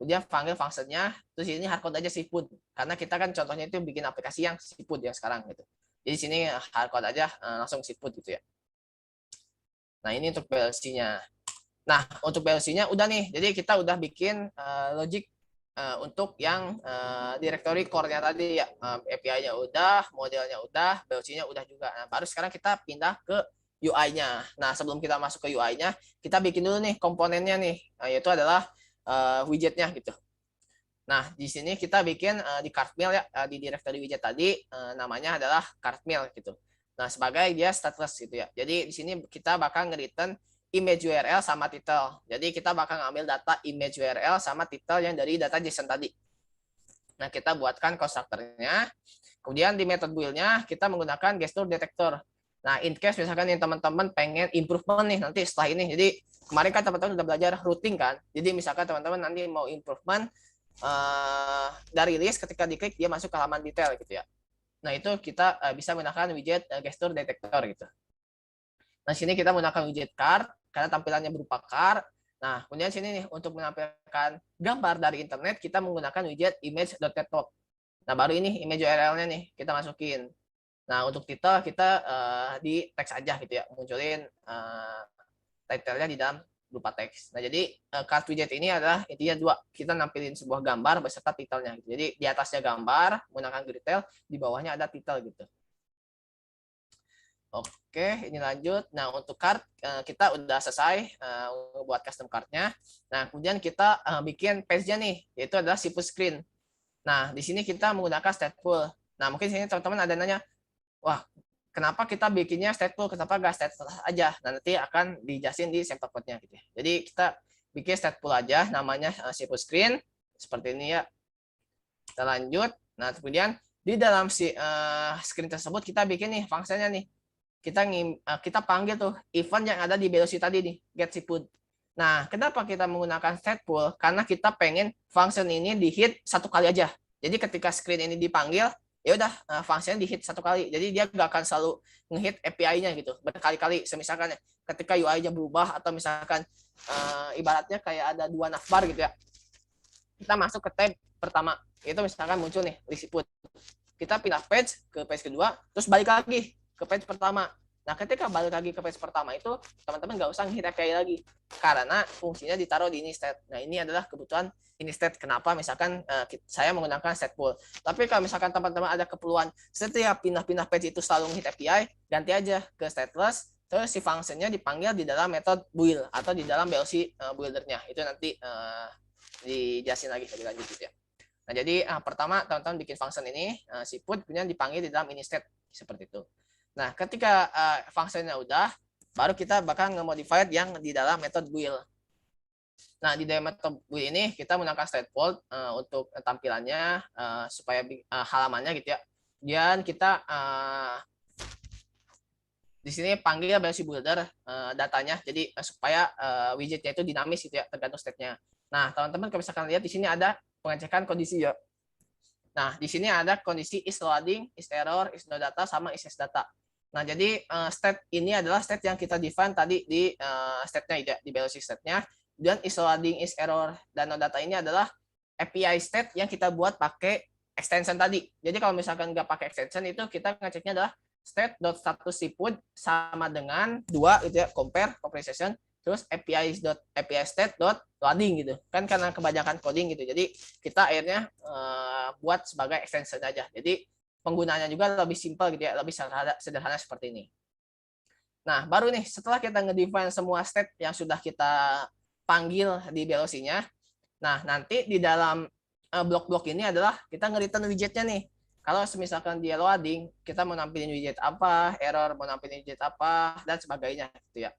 kemudian panggil functionnya, terus ini hardcode aja shipment. Karena kita kan contohnya itu bikin aplikasi yang shipment yang sekarang gitu. Jadi sini hardcode aja langsung shipment gitu ya. Nah, ini untuk PLC-nya. Nah, untuk PLC-nya udah nih. Jadi kita udah bikin logic untuk yang directory core-nya tadi ya, API-nya udah, modelnya udah, PLC-nya udah juga. Nah, baru sekarang kita pindah ke UI-nya. Nah, sebelum kita masuk ke UI-nya, kita bikin dulu nih komponennya nih, yaitu adalah widget-nya gitu. Nah, di sini kita bikin di cardmail ya, di directory widget tadi namanya adalah cardmail gitu. Nah, sebagai dia stateless gitu ya. Jadi di sini kita bakal nge-return image URL sama title. Jadi kita bakal ngambil data image URL sama title yang dari data JSON tadi. Nah, kita buatkan konstruktornya. Kemudian di method build-nya kita menggunakan gesture detector. Nah, in case misalkan yang teman-teman pengen improvement nih nanti setelah ini. Jadi kemarin kan teman-teman udah belajar routing kan. Jadi misalkan teman-teman nanti mau improvement dari list, ketika diklik dia masuk ke halaman detail gitu ya. Nah, itu kita bisa menggunakan widget gesture detector gitu. Nah, sini kita menggunakan widget card karena tampilannya berupa card. Nah, kemudian sini nih untuk menampilkan gambar dari internet kita menggunakan widget image.catwalk. Nah, baru ini image URL-nya nih kita masukin. Nah, untuk title kita di teks aja gitu ya, munculin title-nya di dalam berupa teks. Nah, jadi card widget ini adalah intinya dua, kita nampilin sebuah gambar beserta titelnya gitu. Jadi di atasnya gambar menggunakan detail, di bawahnya ada titel gitu. Oke, ini lanjut. Nah, untuk card kita udah selesai buat custom card-nya. Nah, kemudian kita bikin page-nya nih, yaitu adalah si push screen. Nah, di sini kita menggunakan stateful. Nah, mungkin sini teman-teman ada nanya, wah, kenapa kita bikinnya stateful, kenapa nggak stateful aja? Nah, nanti akan dijelasin di sample code-nya gitu ya. Jadi kita bikin stateful aja, namanya simple screen seperti ini ya. Kita lanjut. Nah, kemudian di dalam si screen tersebut kita bikin nih fungsinya nih. Kita panggil tuh event yang ada di velocity tadi nih, get siput. Nah, kenapa kita menggunakan stateful? Karena kita pengen function ini di hit satu kali aja. Jadi ketika screen ini dipanggil, ya udah fungsinya di hit satu kali. Jadi dia nggak akan selalu ngehit API-nya gitu berkali-kali. Misalkan ketika UI-nya berubah atau misalkan ibaratnya kayak ada dua navbar gitu ya. Kita masuk ke tab pertama, itu misalkan muncul nih list input. Kita pindah page ke page kedua, terus balik lagi ke page pertama. Nah, ketika balik lagi ke page pertama itu, teman-teman nggak usah ngehit API lagi, karena fungsinya ditaruh di ini state. Nah, ini adalah kebutuhan ini state. Kenapa? Misalkan saya menggunakan stateful. Tapi kalau misalkan teman-teman ada keperluan setiap pindah-pindah page itu selalu ngehit API, ganti aja ke stateless, terus si fungsinya dipanggil di dalam method build atau di dalam BLC buildernya. Itu nanti dijelasin lagi lebih lanjut gitu ya. Nah, jadi pertama teman-teman bikin function ini, si put kemudian dipanggil di dalam ini state seperti itu. Nah, ketika functionnya udah, baru kita bakal nge-modified yang di dalam method build. Nah, di dalam method build ini kita menggunakan stateful untuk tampilannya supaya halamannya gitu ya. Dan kita di sini panggil BLC builder datanya, jadi supaya widgetnya itu dinamis gitu ya, tergantung state-nya. Nah, teman-teman kalau misalkan lihat di sini ada pengecekan kondisi ya. Nah, di sini ada kondisi is loading, is error, is no data, sama is data. Nah, jadi state ini adalah state yang kita define tadi di state-nya, di BLC state-nya. Dan is loading, is error, dan no data ini adalah API state yang kita buat pakai extension tadi. Jadi kalau misalkan nggak pakai extension itu kita ngeceknya adalah state.status siput sama dengan 2 gitu ya, compare, compression, terus API state loading gitu kan, karena kebanyakan coding gitu, jadi kita akhirnya buat sebagai extension aja, jadi penggunaannya juga lebih simpel gitu ya, lebih sederhana seperti ini. Nah, baru nih setelah kita ngedefine semua state yang sudah kita panggil di BLC-nya, nah nanti di dalam blok-blok ini adalah kita nge-return widgetnya nih. Kalau misalkan dia loading, kita mau nampilin widget apa, error mau nampilin widget apa, dan sebagainya gitu ya.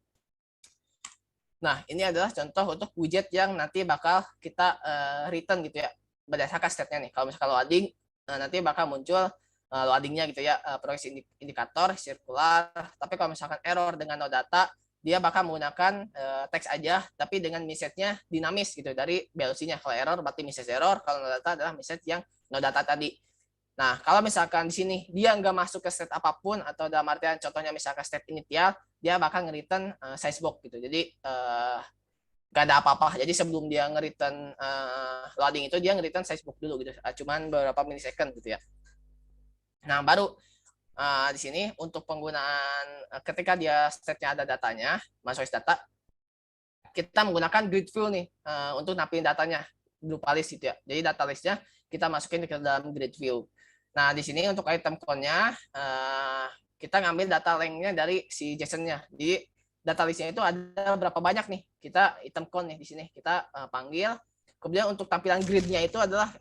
Nah, ini adalah contoh untuk widget yang nanti bakal kita return gitu ya, berdasarkan state-nya nih. Kalau misalkan loading, nanti bakal muncul loading-nya gitu ya, progress indikator, circular. Tapi kalau misalkan error dengan no data, dia bakal menggunakan teks aja, tapi dengan message-nya dinamis gitu dari BLC-nya. Kalau error berarti message error, kalau no data adalah message yang no data tadi. Nah, kalau misalkan di sini dia nggak masuk ke state apapun, atau dalam artian contohnya misalkan state initial, dia bakal nge-return size box gitu. Jadi nggak ada apa-apa. Jadi sebelum dia nge-return loading itu, dia nge-return size box dulu gitu. Cuman beberapa milisecond gitu ya. Nah, baru di sini untuk penggunaan ketika dia state-nya ada datanya, masuk data, kita menggunakan grid view nih untuk nampilin datanya berupa list gitu ya. Jadi data listnya kita masukin ke dalam grid view. Nah, di sini untuk item count-nya kita ngambil data length-nya dari si JSON-nya. Jadi data list-nya itu ada berapa banyak nih. Kita item count nih di sini. Kita panggil. Kemudian untuk tampilan grid-nya itu adalah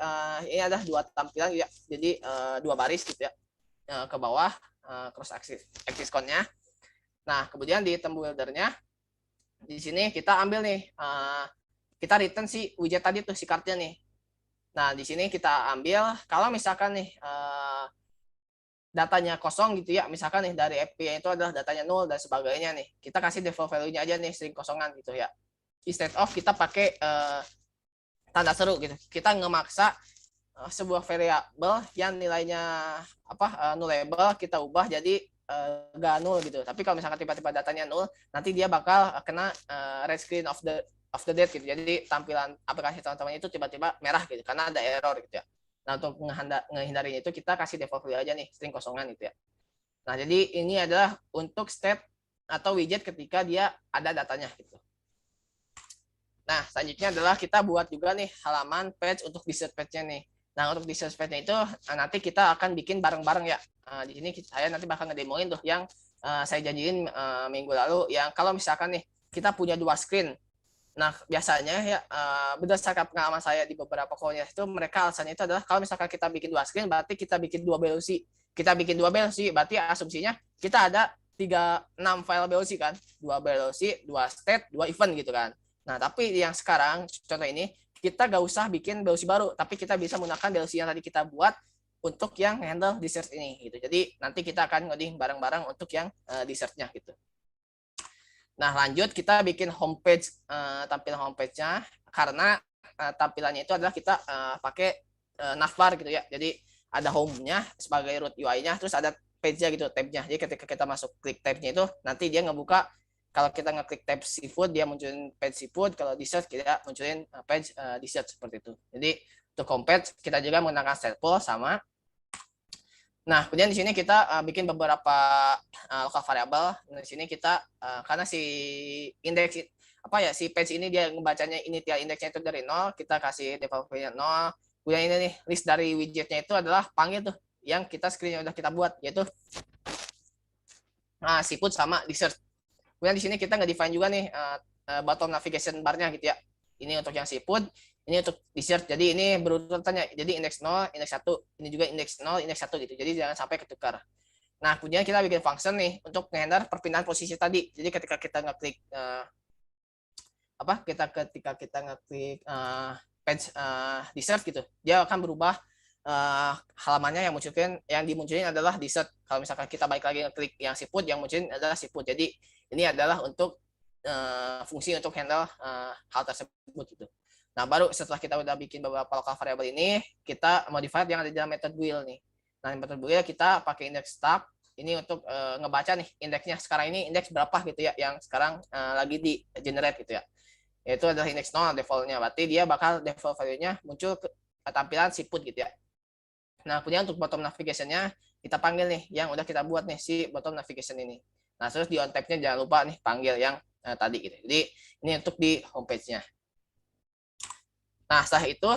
ini ada 2 tampilan ya. Jadi 2 baris gitu ya. Ke bawah cross axis count-nya. Nah, kemudian di item builder-nya di sini kita ambil nih kita return si widget tadi tuh, si card-nya nih. Nah, di sini kita ambil, kalau misalkan nih datanya kosong gitu ya, misalkan nih dari API itu adalah datanya 0 dan sebagainya nih, kita kasih default value-nya aja nih, string kosongan gitu ya. Instead of kita pakai tanda seru gitu, kita ngemaksa sebuah variabel yang nilainya nullable, kita ubah jadi nggak null gitu. Tapi kalau misalkan tiba-tiba datanya null, nanti dia bakal kena red screen of the date gitu. Jadi tampilan aplikasi teman-teman itu tiba-tiba merah gitu karena ada error gitu ya. Nah, untuk menghindarinya itu kita kasih default value aja nih, string kosongan gitu ya. Nah, jadi ini adalah untuk state atau widget ketika dia ada datanya gitu. Nah, selanjutnya adalah kita buat juga nih halaman page untuk dessert page-nya nih. Nah, untuk dessert page-nya itu nanti kita akan bikin bareng-bareng ya. Di sini saya nanti bakal ngedemoin tuh yang saya janjiin minggu lalu, yang kalau misalkan nih kita punya 2 screen. Nah, biasanya ya berdasarkan pengalaman saya di beberapa komunitas itu mereka alasannya itu adalah kalau misalkan kita bikin 2 screen berarti kita bikin 2 VLC. Kita bikin 2 VLC berarti asumsinya kita ada 6 file VLC kan. 2 VLC, 2 state, 2 event gitu kan. Nah, tapi yang sekarang contoh ini kita gak usah bikin VLC baru, tapi kita bisa menggunakan VLC yang tadi kita buat untuk yang handle di search ini gitu. Jadi nanti kita akan ngoding bareng-bareng untuk yang di search-nya gitu. Nah, lanjut kita bikin homepage, tampilan homepage-nya, karena tampilannya itu adalah kita pakai navbar gitu ya. Jadi ada home-nya sebagai root UI-nya, terus ada page-nya gitu, tab-nya. Jadi ketika kita masuk klik tab-nya itu, nanti dia ngebuka, kalau kita ngeklik tab seafood, dia munculin page seafood, kalau di search kita munculin page di search seperti itu. Jadi untuk homepage kita juga menggunakan stateful sama. Nah, kemudian di sini kita bikin beberapa local variable. Di sini kita karena si indeks si page ini dia ngebacanya initial indeksnya itu dari 0, kita kasih default-nya 0. Kemudian ini nih list dari widgetnya itu adalah panggil tuh yang kita screen yang udah kita buat, yaitu seafood sama dessert. Kemudian di sini kita nge-define juga nih bottom navigation bar-nya gitu ya. Ini untuk yang seafood, ini untuk dessert. Jadi ini berurutannya. Jadi indeks 0, indeks 1, ini juga indeks 0, indeks 1 gitu. Jadi jangan sampai ketukar. Nah, kemudian kita bikin function nih untuk ngehandle perpindahan posisi tadi. Jadi ketika kita ngeklik ketika kita ngeklik page dessert gitu, dia akan berubah halamannya yang dimunculin adalah dessert. Kalau misalkan kita balik lagi ngeklik yang seafood, yang munculin adalah seafood. Jadi ini adalah untuk fungsi untuk handle hal tersebut gitu. Nah, baru setelah kita udah bikin beberapa local variable ini, kita modify yang ada di dalam method wheel nih. Nah, method wheel kita pakai index tab ini untuk ngebaca nih indeksnya sekarang ini indeks berapa gitu ya, yang sekarang lagi di generate gitu ya. Yaitu adalah indeks 0 defaultnya. Berarti dia bakal default value-nya muncul ke tampilan seafood gitu ya. Nah, kemudian untuk bottom navigation-nya kita panggil nih yang udah kita buat nih si bottom navigation ini. Nah, terus di on tab-nya jangan lupa nih panggil yang tadi gitu. Jadi ini untuk di homepage-nya. Nah, setelah itu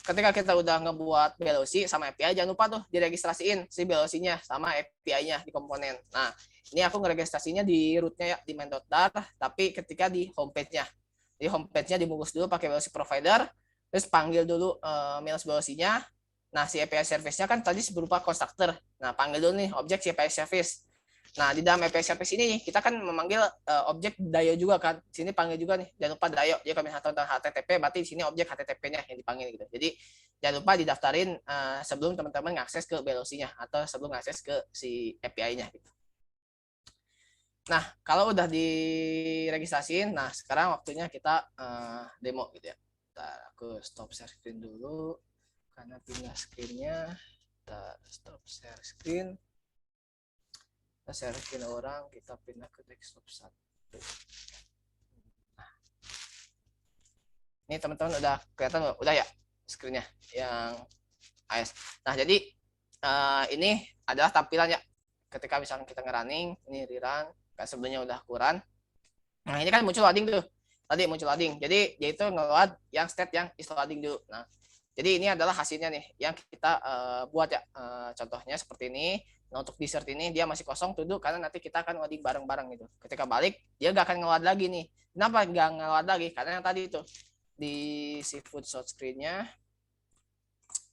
ketika kita udah ngebuat VLC sama API, jangan lupa tuh diregistrasiin si VLC-nya sama API-nya di komponen. Nah, ini aku ngeregistrasinya di root-nya ya, di main.dar, tapi ketika di homepage-nya. Di homepage-nya dibungkus dulu pakai VLC provider, terus panggil dulu mails VLC-nya. Nah, si API service-nya kan tadi berupa constructor. Nah, panggil dulu nih objek si API service. Nah, di dalam API service ini kita kan memanggil objek Dayo juga kan. Di sini panggil juga nih, jangan lupa Dayo. Jadi kalau misalnya tentang HTTP, berarti di sini objek HTTP-nya yang dipanggil gitu. Jadi jangan lupa didaftarin sebelum teman-teman ngakses ke VLC-nya atau sebelum ngakses ke si API-nya gitu. Nah, kalau udah diregistrasiin, nah sekarang waktunya kita demo gitu ya. Ntar aku stop share screen dulu karena pindah screen-nya. Kita stop share screen. Kita share screen orang, kita pindah ke desktop 1. Nah, ini teman-teman udah kelihatan udah ya screen-nya yang AS. Nah, jadi ini adalah tampilannya ketika misalnya kita ngerunning, ini rerun, kan sebelumnya udah kurang. Nah, ini kan muncul loading tuh. Tadi muncul loading. Jadi yaitu ngeload yang state yang is loading dulu. Nah, jadi ini adalah hasilnya nih yang kita buat ya. Contohnya seperti ini. Nah, untuk dessert ini dia masih kosong tuh karena nanti kita akan loading bareng-bareng gitu. Ketika balik dia gak akan ngeload lagi nih. Kenapa gak ngeload lagi? Karena yang tadi itu di seafood short screen-nya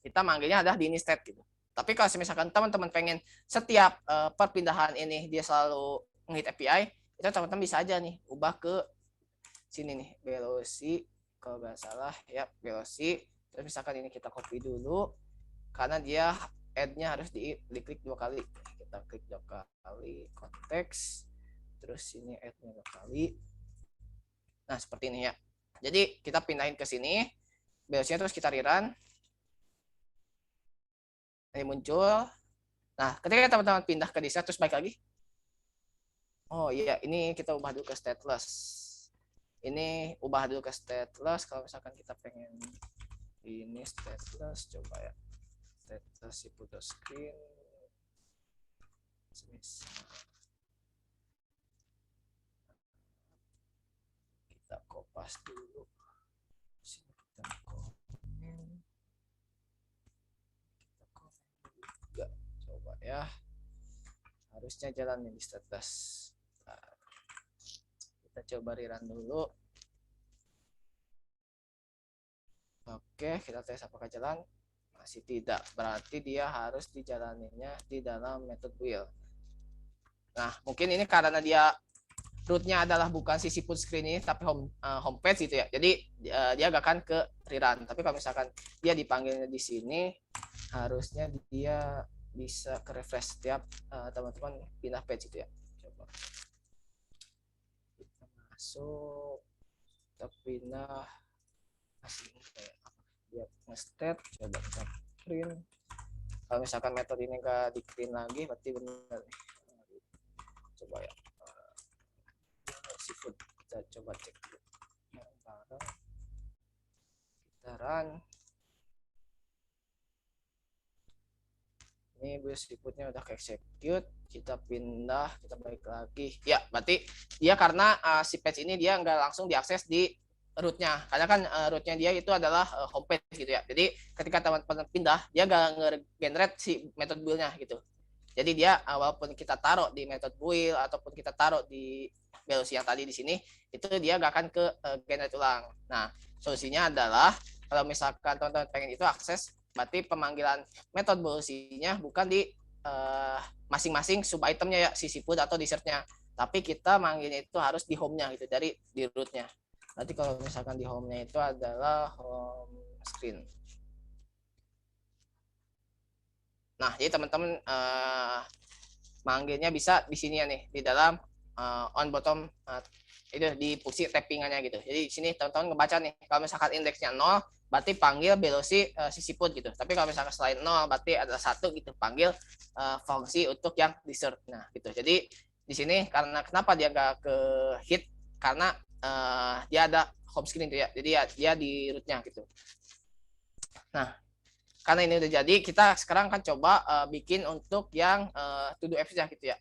kita manggilnya adalah di ini state gitu. Tapi kalau misalkan teman-teman pengen setiap perpindahan ini dia selalu ngehit API, itu teman-teman bisa aja nih ubah ke sini nih velocity kalau nggak salah ya velocity. Terus misalkan ini kita copy dulu karena dia add-nya harus diklik 2 kali. Kita klik 2 kali konteks, terus sini add-nya 2 kali. Nah, seperti ini ya. Jadi kita pindahin ke sini velocity-nya, terus kita rerun. Ini muncul. Nah, ketika teman-teman pindah ke desa terus balik lagi. Oh iya, ini kita ubah dulu ke stateless. Ini ubah dulu ke stateless. Kalau misalkan kita pengen ini stateless, coba ya. Stateless si photo screen. Kita kopas dulu. Sini kita komen. Kita komen juga. Coba ya. Harusnya jalan nih di stateless. Nah, kita coba rerun dulu. Oke, kita tes apakah jalan. Masih tidak, berarti dia harus dijalaninya di dalam method wheel. Nah, mungkin ini karena dia rootnya adalah bukan sisi put screen ini tapi home page gitu ya. Jadi dia gak akan ke rerun. Tapi kalau misalkan dia dipanggilnya di sini, harusnya dia bisa ke refresh setiap teman-teman pindah page gitu ya. Coba kita masuk, kita pindah, masih dia nge-state, coba kita print. Kalau misalkan metode ini gak di print lagi, berarti benar. Coba ya. Seafood kita coba cek dulu. Kita run. Ini bus seafoodnya udah ke execute, kita pindah, kita balik lagi ya. Berarti dia karena si page ini dia nggak langsung diakses di rootnya, karena kan rootnya dia itu adalah homepage gitu ya. Jadi ketika teman-teman pindah, dia nggak nge-generate si method build-nya gitu. Jadi dia walaupun kita taruh di method build ataupun kita taruh di velocity yang tadi di sini, itu dia nggak akan ke generate ulang. Nah, solusinya adalah kalau misalkan teman-teman pengen itu akses, berarti pemanggilan metode velocity-nya bukan di masing-masing sub itemnya ya, si seafood atau dessertnya, tapi kita manggilnya itu harus di home-nya gitu, dari di root-nya. Nanti kalau misalkan di home-nya itu adalah home screen. Nah, jadi teman-teman manggilnya bisa di sini ya nih, di dalam on bottom itu di fungsi tappingannya gitu. Jadi di sini teman-teman ngebaca nih, kalau misalkan indeksnya 0, berarti panggil velocity sisi put gitu. Tapi kalau misalkan selain 0, berarti ada 1 gitu, panggil fungsi untuk yang dessert. Nah, gitu. Jadi di sini karena kenapa dia nggak ke hit, karena dia ada home screen itu ya. Jadi ya, dia di rootnya gitu. Nah, karena ini udah jadi, kita sekarang kan coba bikin untuk yang to do apps ya gitu ya.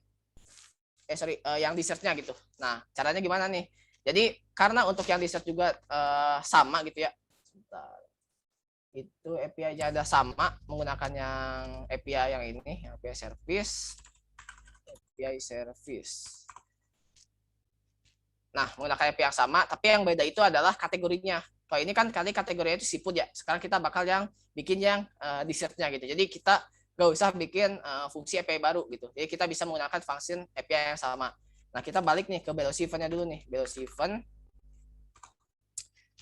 Yang dessertnya gitu. Nah, caranya gimana nih? Jadi karena untuk yang dessert juga sama gitu ya. Sebentar. Itu API-nya ada sama, menggunakan yang API yang ini, yang API service. API service. Nah, menggunakan API yang sama, tapi yang beda itu adalah kategorinya. Kalau ini kan kategorinya itu seafood ya. Sekarang kita bakal yang bikin yang dessertnya gitu. Jadi kita nggak usah bikin fungsi API baru gitu. Jadi kita bisa menggunakan function API yang sama. Nah, kita balik nih ke Velocity event-nya dulu nih. Velocity event.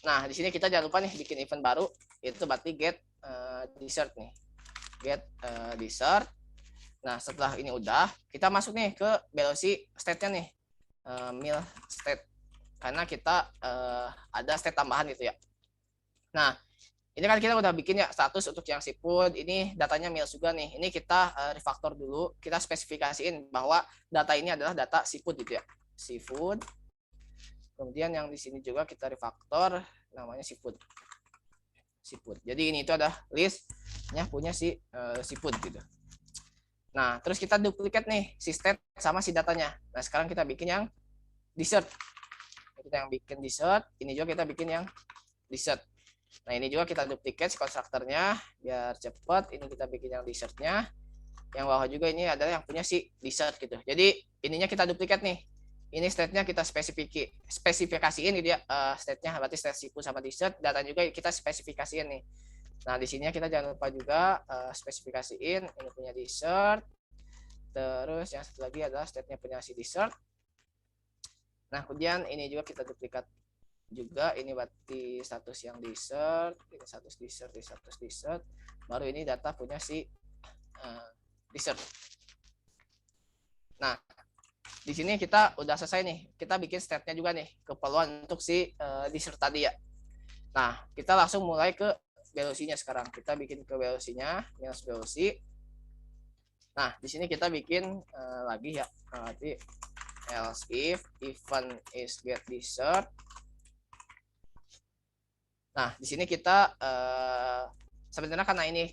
Nah, di sini kita jangan lupa nih bikin event baru. Itu berarti get dessert nih. Get dessert. Nah, setelah ini udah, kita masuk nih ke Velocity state-nya nih. Meal state. Karena kita ada state tambahan gitu ya. Nah, ini kan kita udah bikin ya status untuk yang seafood. Ini datanya meals juga nih. Ini kita refactor dulu. Kita spesifikasiin bahwa data ini adalah data seafood gitu ya. Seafood. Kemudian yang di sini juga kita refactor namanya seafood. Seafood. Jadi ini itu ada listnya punya si seafood gitu. Nah, terus kita duplikat nih si state sama si datanya. Nah, sekarang kita bikin yang dessert. Kita yang bikin dessert. Ini juga kita bikin yang dessert. Nah, ini juga kita duplikat si konstruktornya biar cepat. Ini kita bikin yang dessertnya. Yang bawah juga ini adalah yang punya si dessert gitu. Jadi ininya kita duplikat nih. Ini state-nya kita spesifikasiin gitu ya. State-nya berarti state seafood sama dessert. Data juga kita spesifikasiin nih. Nah, di sini kita jangan lupa juga spesifikasiin ini punya dessert. Terus yang satu lagi adalah state-nya punya si dessert. Nah, kemudian ini juga kita duplikat juga, ini berarti status yang dessert, ini status dessert, di status dessert, baru ini data punya si dessert. Nah, di sini kita udah selesai nih, kita bikin state-nya juga nih, keperluan untuk si dessert tadi ya. Nah, kita langsung mulai ke velocity-nya sekarang. Kita bikin ke velocity-nya, minus velocity. Nah, di sini kita bikin lagi ya, nanti else if event is get dessert. Nah, di sini kita sebenarnya karena ini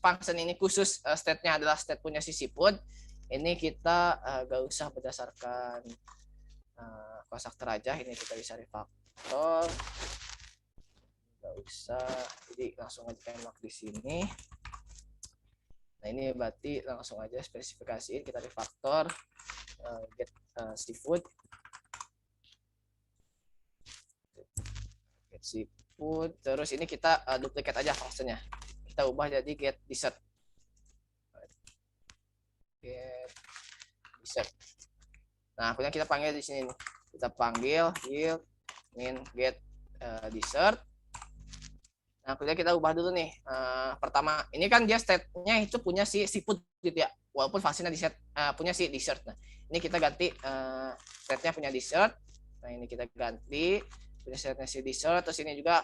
function ini khusus state-nya adalah state punya si seafood, ini kita gak usah berdasarkan konstruktor aja, ini kita bisa refactor, gak usah, jadi langsung aja tembak di sini. Nah, ini berarti langsung aja spesifikasiin, kita refactor get seafood, get seafood. input, terus ini kita duplicate aja fungsinya. Kita ubah jadi get dessert. Get dessert. Nah, kemudian kita panggil di sini. Kita panggil yield min get dessert. Nah, kemudian kita ubah dulu nih. Pertama, ini kan dia state-nya itu punya si seafood gitu ya. Walaupun fungsinya di set punya si dessert. Nah, ini kita ganti state-nya punya dessert. Nah, ini kita ganti punya state-nya si dessert. Terus ini juga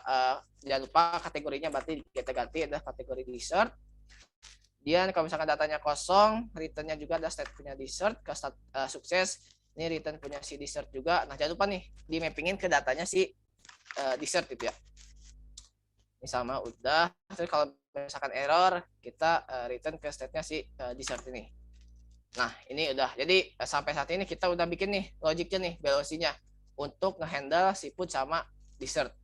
jangan lupa kategorinya berarti kita ganti adalah kategori dessert. Kemudian kalau misalkan datanya kosong, return-nya juga ada state punya dessert ke sukses. Ini return punya si dessert juga. Nah, jangan lupa nih di mappingin ke datanya si dessert gitu ya. Ini sama udah. Terus kalau misalkan error, kita return ke state-nya si dessert ini. Nah, ini udah. Jadi sampai saat ini kita udah bikin nih logiknya nih, velocity-nya untuk ngehandle seafood sama dessert.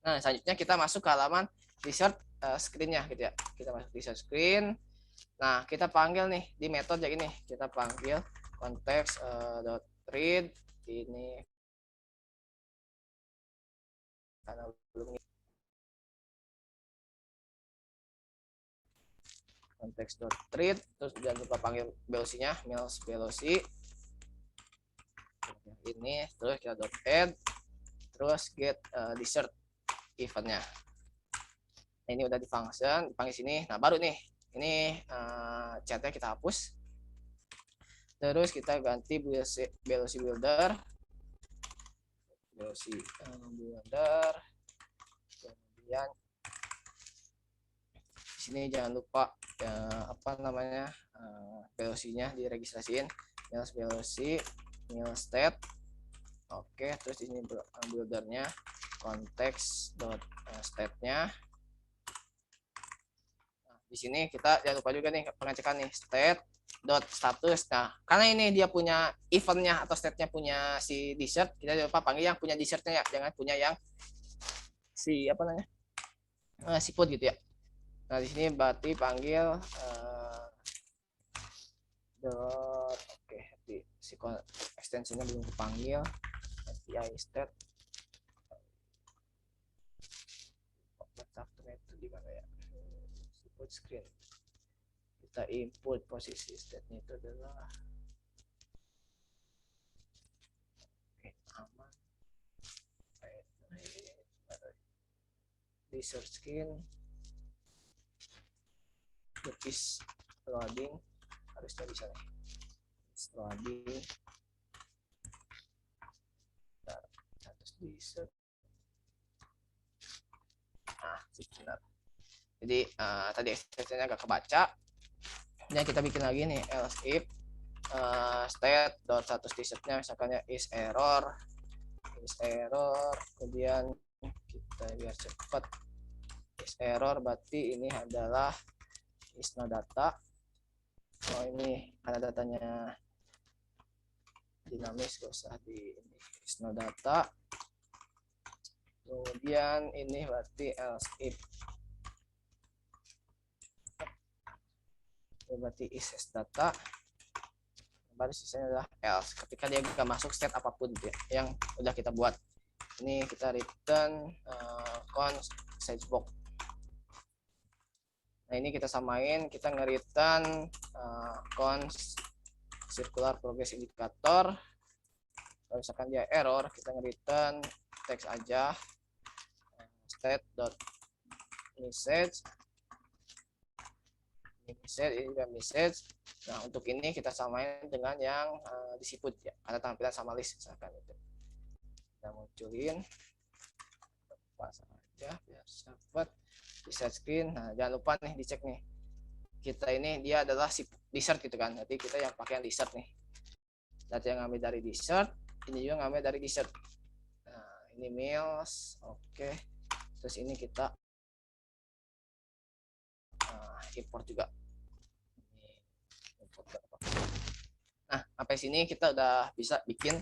Nah, selanjutnya kita masuk ke halaman dessert screen-nya gitu ya. Kita masuk dessert screen. Nah, kita panggil nih di metode ini. Kita panggil context .read ini karena belum context.read, terus jangan lupa panggil velocity-nya meals velocity ini, terus kita .add, terus get dessert event-nya. Nah, ini udah di function, dipanggil sini. Nah, baru nih ini chatnya kita hapus, terus kita ganti velocity builder, kemudian di sini jangan lupa apa namanya velocity-nya diregistrasiin, meals velocity meal state. Oke, terus ini buildernya context.state-nya. Nah, di sini kita jangan lupa juga nih pengecekan nih state.status. Nah, karena ini dia punya event-nya atau state-nya punya si dessert, kita jangan lupa panggil yang punya dessert-nya ya, jangan punya yang si apa namanya seafood gitu ya. Nah, di sini berarti panggil oke, di si ekstensinya belum dipanggil, API state itu di mana ya, input screen. Kita input posisi state-nya itu adalah aman di search screen is loading, harusnya bisa nih loading. Harus di search. Nah, benar. Jadi tadi extensionnya agak kebaca. Dan kita bikin lagi nih else if state.status dessert-nya misalkannya is error, kemudian kita biar cepat is error berarti ini adalah is no data. Oh, ini karena datanya dinamis, gak usah di ini is no data. Kemudian ini berarti else if, berarti is data, baru sisanya adalah else ketika dia nggak masuk state apapun ya, yang udah kita buat. Ini kita return const box. Nah, ini kita samain, kita nge-return const circular progress indicator. Kalau misalkan dia error, kita nge-return teks aja state.message. Ini juga message. Nah, untuk ini kita samain dengan yang disebut ya, ada tampilan sama list misalkan itu. Kita munculin pasang aja biar cepat di set screen. Nah, jangan lupa nih dicek nih. Kita ini dia adalah si dessert gitu kan. Jadi kita yang pakai yang dessert nih. Data yang ngambil dari dessert, ini juga ngambil dari dessert. Nah, ini meals, oke. Terus ini kita import juga. Nah, sampai sini kita udah bisa bikin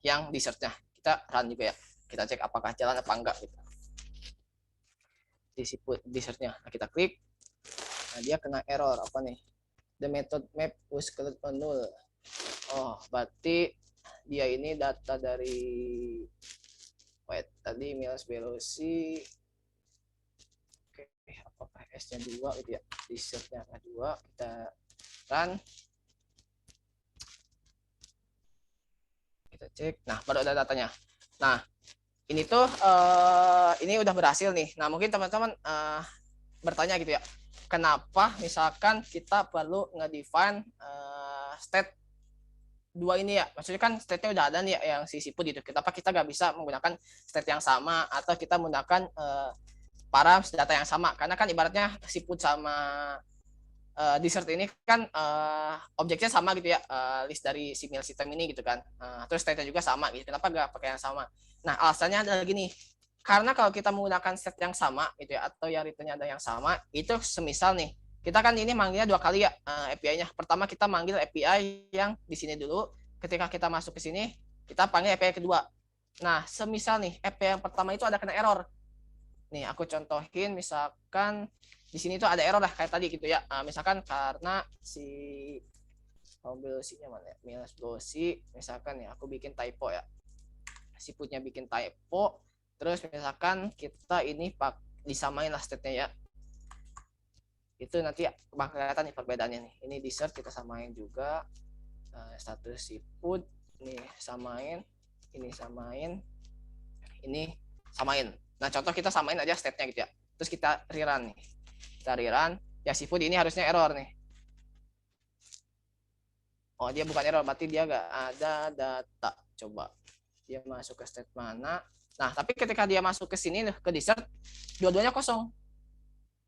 yang dessertnya. Kita run juga ya. Kita cek apakah jalan apa enggak gitu. Di dessertnya. Nah, kita klik. Nah, dia kena error apa nih? The method map was called null. Oh, berarti dia ini data dari Wait, tadi minus velocity. Oke, apakah S-nya 2 gitu ya? Dessertnya 2, kita run. Kita cek. Nah, baru ada datanya. Nah, ini tuh ini udah berhasil nih. Nah, mungkin teman-teman bertanya gitu ya. Kenapa misalkan kita perlu ngedefine state 2 ini ya? Maksudnya kan state-nya udah ada nih ya, yang si siput gitu. Kenapa kita nggak bisa menggunakan state yang sama atau kita menggunakan para data yang sama? Karena kan ibaratnya siput sama dessert ini kan objeknya sama gitu ya, list dari si meal system ini gitu kan, terus state-nya juga sama gitu. Kenapa nggak pakai yang sama? Nah, alasannya ada gini, karena kalau kita menggunakan state yang sama gitu ya, atau yang return-nya ada yang sama, itu semisal nih kita kan ini manggilnya 2 kali ya API-nya. Pertama kita manggil API yang di sini dulu, ketika kita masuk ke sini kita panggil API kedua. Nah, semisal nih API yang pertama itu ada kena error. Nih, aku contohin misalkan di sini tuh ada error lah kayak tadi gitu ya. Misalkan karena si probability-nya mana ya? Minus probability, misalkan ya aku bikin typo ya. Si putnya bikin typo, terus misalkan kita ini disamain lah state-nya ya. Itu nanti bakal kelihatan nih perbedaannya nih. Ini dessert kita samain juga. Status siput nih samain, ini samain, ini samain. Nah, contoh kita samain aja state-nya gitu ya. Terus kita rerun nih. Kita rerun, ya siput ini harusnya error nih. Oh, dia bukan error, berarti dia nggak ada data. Coba dia masuk ke state mana. Nah, tapi ketika dia masuk ke sini ke dessert, dua-duanya kosong.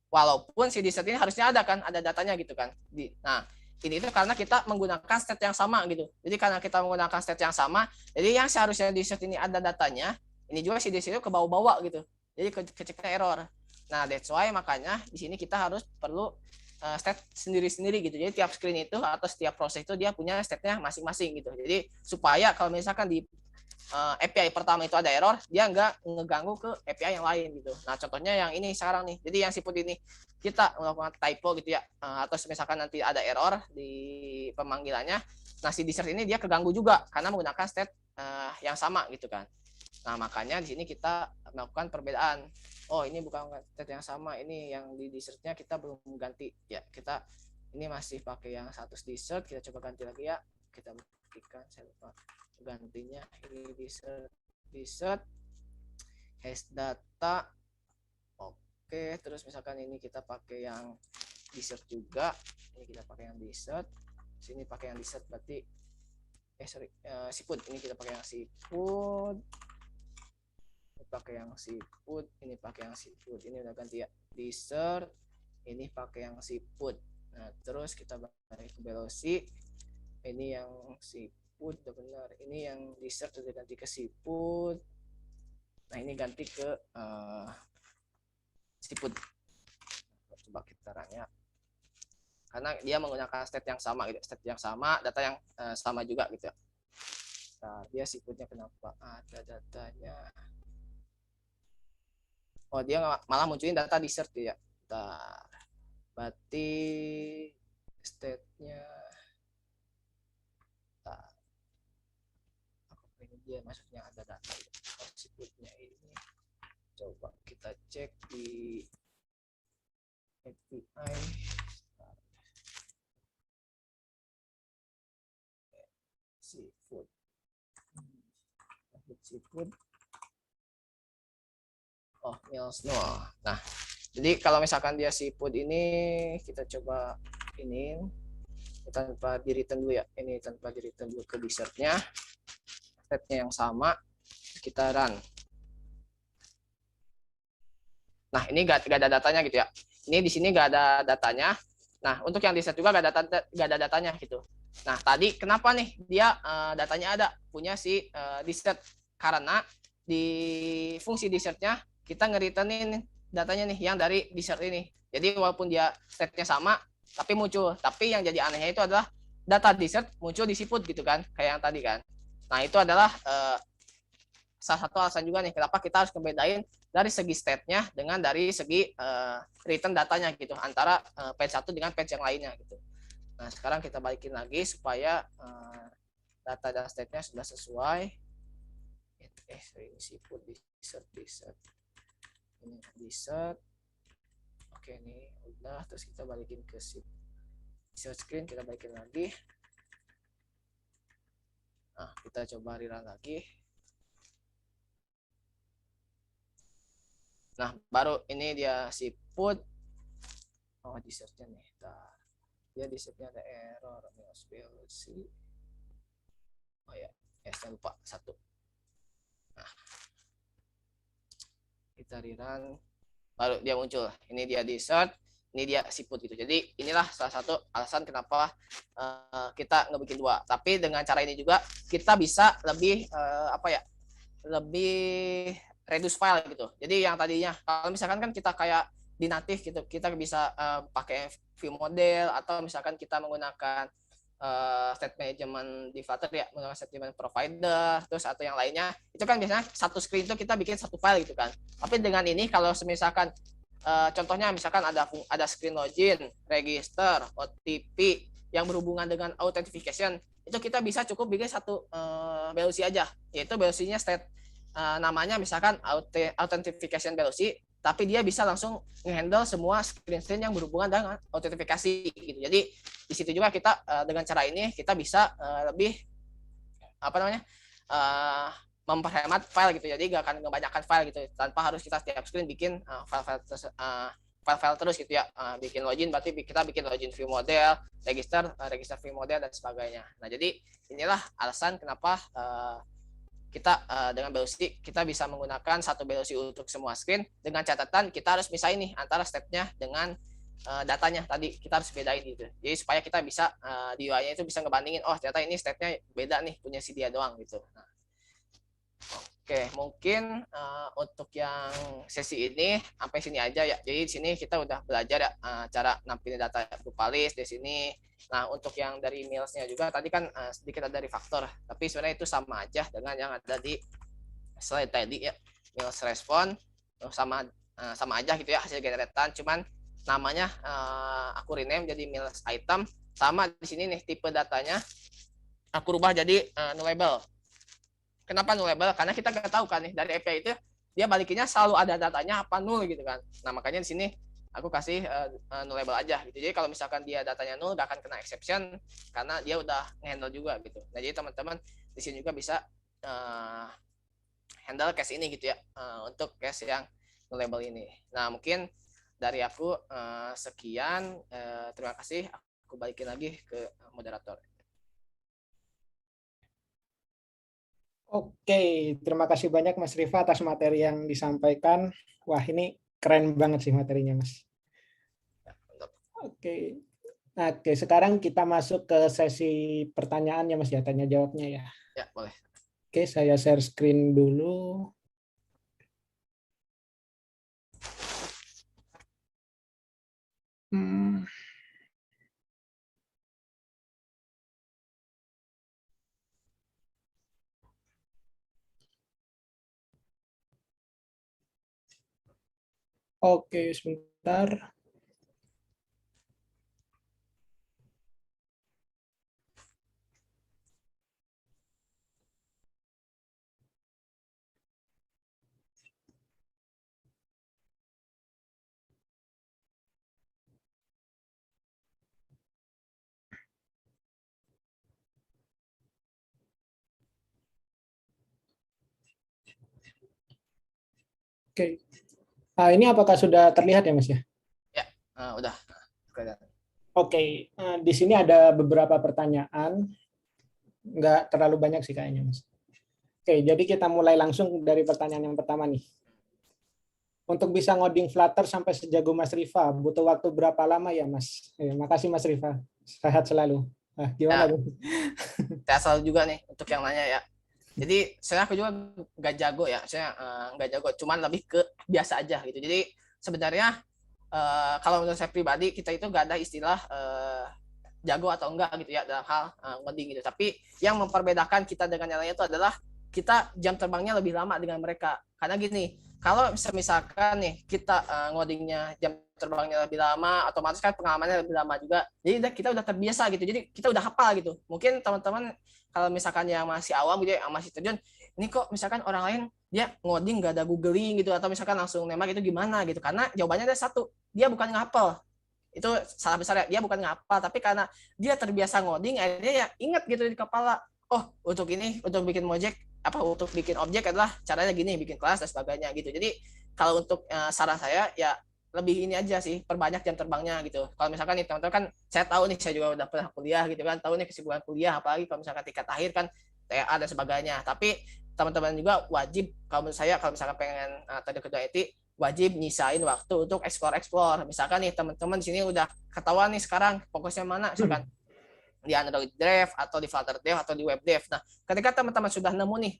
Walaupun si dessert ini harusnya ada kan, ada datanya gitu kan. Nah, ini itu karena kita menggunakan state yang sama gitu. Jadi karena kita menggunakan state yang sama, jadi yang seharusnya dessert ini ada datanya, ini juga si dessert itu ke bawah-bawah gitu. Jadi keceknya error. Nah, that's why makanya di sini kita harus perlu state sendiri-sendiri gitu. Jadi tiap screen itu atau setiap proses itu dia punya state-nya masing-masing gitu. Jadi supaya kalau misalkan di API pertama itu ada error, dia nggak ngeganggu ke API yang lain gitu. Nah, contohnya yang ini sekarang nih. Jadi yang siput ini kita melakukan typo gitu ya, atau misalkan nanti ada error di pemanggilannya. Nah, si dessert ini dia keganggu juga karena menggunakan state yang sama gitu kan. Nah, makanya di sini kita melakukan perbedaan. Oh, ini bukan state yang sama, ini yang di dessertnya kita belum ganti ya. Kita ini masih pakai yang status dessert, kita coba ganti lagi ya. Kita buktikan, saya lupa gantinya. Ini dessert has data. Oke, terus misalkan ini kita pakai yang dessert juga, ini kita pakai yang dessert, sini pakai yang dessert, berarti siput, ini kita pakai yang siput, ini pakai yang siput, ini pakai yang siput, ini udah ganti ya. Dessert, ini pakai yang siput. Nah, terus kita balik ke velocity, ini yang siput udah benar, ini yang dessert udah ganti ke siput. Nah, ini ganti ke siput. Coba kita tanya, karena dia menggunakan state yang sama gitu, state yang sama, data yang sama juga gitu ya. Nah, dia siputnya kenapa ada datanya? Oh, dia malah munculin data dessert ya. Bentar. Berarti state-nya dia maksudnya ada data siputnya ini. Coba kita cek di API siput. Oh, meals no. Nah, jadi kalau misalkan dia siput ini, kita coba ini tanpa di return dulu ya. Ini tanpa di return dulu ke dessertnya, state-nya yang sama, kita run. Nah, ini gak ada datanya gitu ya. Ini di sini gak ada datanya. Nah, untuk yang dessert juga gak ada datanya gitu. Nah, tadi kenapa nih dia datanya ada, punya si dessert, karena di fungsi dessertnya kita nge-returnin datanya nih yang dari dessert ini. Jadi walaupun dia state-nya sama, tapi muncul. Tapi yang jadi anehnya itu adalah data dessert muncul di siput gitu kan, kayak yang tadi kan. Nah, itu adalah salah satu alasan juga nih kenapa kita harus ngebedain dari segi state-nya dengan dari segi return datanya gitu, antara page 1 dengan page yang lainnya gitu. Nah, sekarang kita balikin lagi supaya data dan state-nya sudah sesuai. sorry, ini siput dessert. Ini dessert. Oke, ini udah. Terus kita balikin ke dessert screen, kita balikin lagi. Nah, kita coba rerun lagi. Nah, baru ini dia siput. Oh, dessertnya nih. Bentar. Dia dessertnya ada error. Oh ya, saya lupa satu. Nah, kita rerun. Baru dia muncul. Ini dia dessert. Ini dia siput gitu. Jadi inilah salah satu alasan kenapa kita ngebikin dua. Tapi dengan cara ini juga kita bisa lebih lebih reduce file gitu. Jadi yang tadinya kalau misalkan kan kita kayak di native gitu, kita bisa pakai view model atau misalkan kita menggunakan state management di Flutter ya, menggunakan state management provider, terus atau yang lainnya, itu kan biasanya satu screen itu kita bikin satu file gitu kan. Tapi dengan ini kalau misalkan contohnya misalkan ada screen login, register, OTP yang berhubungan dengan authentication, itu kita bisa cukup bikin satu VLC aja, yaitu VLC-nya state namanya misalkan authentication VLC, tapi dia bisa langsung nge-handle semua screen yang berhubungan dengan authentifikasi gitu. Jadi di situ juga kita dengan cara ini kita bisa lebih memperhemat file gitu. Jadi gak akan kebanyakan file gitu, tanpa harus kita setiap screen bikin file-file terus gitu ya. Bikin login berarti kita bikin login view model, register view model dan sebagainya. Nah, jadi inilah alasan kenapa kita dengan BLC kita bisa menggunakan satu BLC untuk semua screen, dengan catatan kita harus misahin nih antara stepnya dengan datanya tadi, kita harus bedain gitu. Jadi supaya kita bisa di UI-nya itu bisa ngebandingin, oh ternyata ini stepnya beda nih, punya si dia doang gitu. Nah, oke, mungkin untuk yang sesi ini sampai sini aja ya. Jadi di sini kita udah belajar ya cara nampilin data berupa list di sini. Nah, untuk yang dari meals-nya juga tadi kan sedikit ada dari faktor, tapi sebenarnya itu sama aja dengan yang ada di slide tadi ya. Meals respond sama aja gitu ya, hasil generatan, cuman namanya aku rename jadi meals item. Sama di sini nih tipe datanya aku rubah jadi nullable. Kenapa nullable? Karena kita nggak tahu kan nih dari API itu dia balikinnya selalu ada datanya apa null gitu kan. Nah, makanya di sini aku kasih nullable aja gitu. Jadi kalau misalkan dia datanya null gak akan kena exception karena dia udah handle juga gitu. Nah, jadi teman-teman di sini juga bisa handle case ini gitu ya, untuk case yang nullable ini. Nah, mungkin dari aku sekian, terima kasih. Aku balikin lagi ke moderator. Oke, terima kasih banyak Mas Rifa atas materi yang disampaikan. Wah, ini keren banget sih materinya, Mas. Oke. Oke, sekarang kita masuk ke sesi pertanyaan ya, Mas, ya, tanya jawabnya ya. Ya, boleh. Oke, saya share screen dulu. Oke, sebentar. Oke. Ini apakah sudah terlihat ya, Mas ya? Ya, udah. Oke, di sini ada beberapa pertanyaan, nggak terlalu banyak sih kayaknya, Mas. Oke, jadi kita mulai langsung dari pertanyaan yang pertama nih. Untuk bisa ngoding Flutter sampai sejago Mas Rifa, butuh waktu berapa lama ya, Mas? Makasih Mas Rifa, sehat selalu. Gimana? Saya selalu juga nih untuk yang nanya ya. Jadi saya aku juga nggak jago ya, saya nggak jago, cuman lebih ke biasa aja gitu. Jadi sebenarnya kalau menurut saya pribadi kita itu nggak ada istilah jago atau enggak gitu ya dalam hal ngoding gitu. Tapi yang memperbedakan kita dengan yang lainnya itu adalah kita jam terbangnya lebih lama dengan mereka. Karena gini, kalau misalkan nih kita ngodingnya jam terbangnya lebih lama, otomatis kan pengalamannya lebih lama juga. Jadi kita udah terbiasa gitu. Jadi kita udah hafal gitu. Mungkin teman-teman kalau misalkan yang masih awam gitu ya, yang masih terjun, ini kok misalkan orang lain dia ngoding nggak ada googling gitu, atau misalkan langsung nembak itu gimana gitu, karena jawabannya ada satu, dia bukan ngapel. Itu salah besar ya, dia bukan ngapal, tapi karena dia terbiasa ngoding akhirnya ya ingat gitu di kepala, oh untuk ini, untuk bikin project apa, untuk bikin objek adalah caranya gini, bikin kelas dan sebagainya gitu. Jadi kalau untuk saran saya ya lebih ini aja sih, perbanyak jam terbangnya gitu. Kalau misalkan nih teman-teman kan, saya tahu nih, saya juga udah pernah kuliah gitu kan, tahu nih kesibukan kuliah, apalagi kalau misalkan tingkat akhir kan TA dan sebagainya. Tapi teman-teman juga wajib, kalau menurut saya, kalau misalkan pengen tadi kedua IT, wajib nyisain waktu untuk explore. Misalkan nih teman-teman di sini udah ketahuan nih sekarang fokusnya mana, misalkan di Android Dev atau di Flutter Dev atau di Web Dev. Nah, ketika teman-teman sudah nemu nih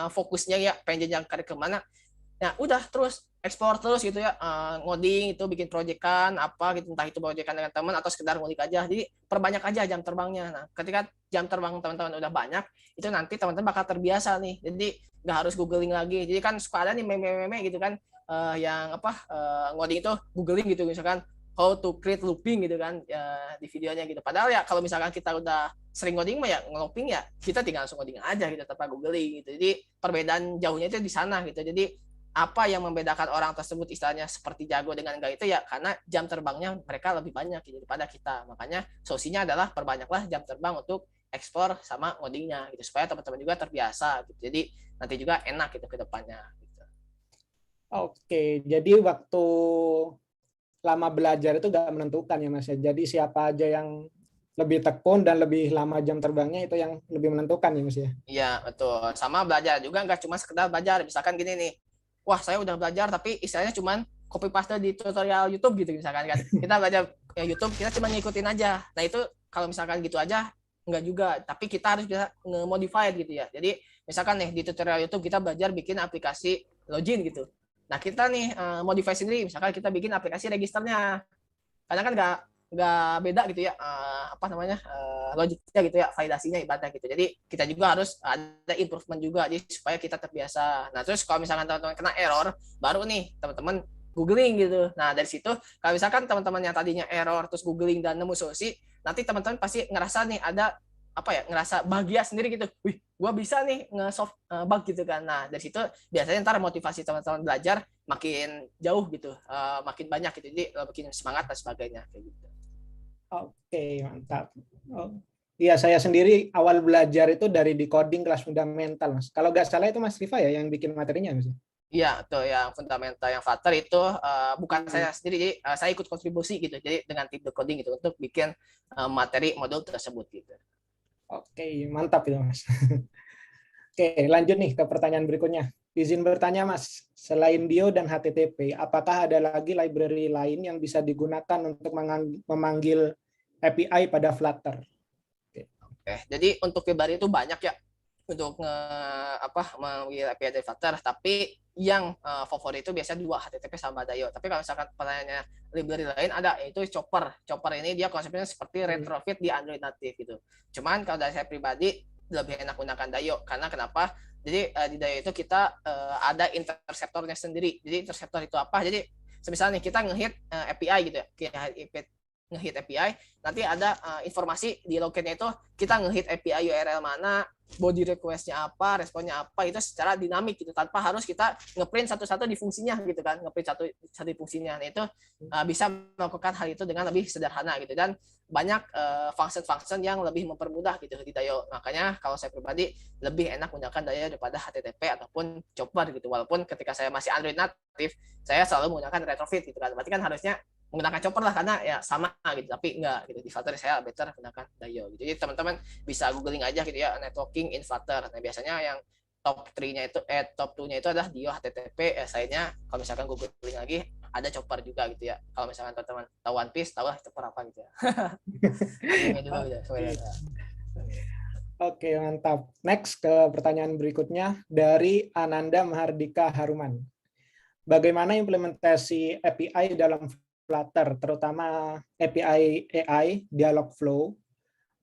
fokusnya ya, pengen jenjang karir kemana, ya udah terus ekspor terus gitu ya, ngoding itu, bikin proyekan apa gitu, entah itu proyekan dengan teman atau sekedar ngulik aja. Jadi perbanyak aja jam terbangnya. Nah, ketika jam terbang teman-teman udah banyak, itu nanti teman-teman bakal terbiasa nih. Jadi nggak harus googling lagi. Jadi kan suka ada nih meme-meme gitu kan, yang apa, ngoding itu googling gitu, misalkan how to create looping gitu kan ya, di videonya gitu. Padahal ya kalau misalkan kita udah sering ngoding mah ya, ngelooping ya kita tinggal langsung ngoding aja gitu tanpa googling gitu. Jadi perbedaan jauhnya itu di sana gitu. Jadi apa yang membedakan orang tersebut istilahnya seperti jago dengan enggak itu ya karena jam terbangnya mereka lebih banyak gitu daripada kita. Makanya solusinya adalah perbanyaklah jam terbang untuk explore sama ngodingnya gitu, supaya teman-teman juga terbiasa gitu. Jadi nanti juga enak gitu ke depannya gitu. Oke, jadi waktu lama belajar itu nggak menentukan ya Mas ya. Jadi siapa aja yang lebih tekun dan lebih lama jam terbangnya itu yang lebih menentukan ya Mas ya. Iya, betul. Sama belajar juga nggak cuma sekedar belajar. Misalkan gini nih, wah saya udah belajar tapi istilahnya cuma copy paste di tutorial YouTube gitu misalkan kan. Kita belajar ya YouTube, kita cuma ngikutin aja. Nah itu kalau misalkan gitu aja nggak juga, tapi kita harus bisa nge-modify gitu ya. Jadi misalkan nih di tutorial YouTube kita belajar bikin aplikasi login gitu. Nah kita nih modify sendiri, misalkan kita bikin aplikasi registernya. Karena kan nggak beda gitu ya, apa namanya, logiknya gitu ya, validasinya ibaratnya gitu. Jadi kita juga harus ada improvement juga jadi supaya kita terbiasa. Nah terus kalau misalkan teman-teman kena error, baru nih teman-teman googling gitu. Nah dari situ kalau misalkan teman-teman yang tadinya error terus googling dan nemu solusi, nanti teman-teman pasti ngerasa nih ada apa ya, ngerasa bahagia sendiri gitu. Wih, gua bisa nih nge-solve bug gitu kan. Nah dari situ biasanya ntar motivasi teman-teman belajar makin jauh gitu, makin banyak gitu, jadi makin semangat dan sebagainya kayak gitu. Oke, mantap. Oh. Iya, saya sendiri awal belajar itu dari decoding kelas fundamental, Mas. Kalau nggak salah itu Mas Rifa ya yang bikin materinya, Mas. Iya, tuh yang fundamental yang Flutter itu bukan saya sendiri, jadi saya ikut kontribusi gitu. Jadi dengan tim decoding gitu untuk bikin materi modul tersebut gitu. Oke, mantap itu, Mas. Oke, lanjut nih ke pertanyaan berikutnya. Izin bertanya, Mas, selain Dio dan HTTP, apakah ada lagi library lain yang bisa digunakan untuk memanggil API pada Flutter? Oke, jadi untuk library itu banyak ya untuk memanggil API dari Flutter, tapi yang favorit itu biasanya dua, HTTP sama Dayo. Tapi kalau misalkan pertanyaannya library lain ada, yaitu Chopper. Chopper ini dia konsepnya seperti retrofit di Android native gitu. Cuman kalau dari saya pribadi lebih enak gunakan Dayo, karena kenapa? Jadi di Dayo itu kita ada interceptornya sendiri. Jadi interceptor itu apa? Jadi misalnya nih kita ngehit API gitu ya, ngehit API, nanti ada informasi di lognya itu kita ngehit API URL mana, body request-nya apa, responnya apa, itu secara dinamik gitu, tanpa harus kita ngeprint satu-satu di fungsinya gitu kan, ngeprint satu di fungsinya. Nah, itu bisa melakukan hal itu dengan lebih sederhana gitu, dan banyak function-function yang lebih mempermudah gitu di Dayo. Makanya kalau saya pribadi lebih enak menggunakan Dayo daripada HTTP ataupun Chopper gitu. Walaupun ketika saya masih Android native, saya selalu menggunakan retrofit gitu kan. Berarti kan harusnya menggunakan Chopper lah karena ya sama gitu, tapi enggak gitu. Di Flutter saya better menggunakan Dayo gitu. Jadi teman-teman bisa googling aja gitu ya, networking in Flutter. Nah, biasanya yang top 3-nya itu top 2-nya itu adalah Dio, HTTP, sayanya kalau misalkan googling lagi ada Chopper juga gitu ya. Kalau misalkan teman-teman tahu One Piece, tahu lah Chopper apa gitu ya. Dulu ya, Oke, mantap. Next ke pertanyaan berikutnya dari Ananda Mahardika Haruman. Bagaimana implementasi API dalam Flutter, terutama API AI, Dialogflow,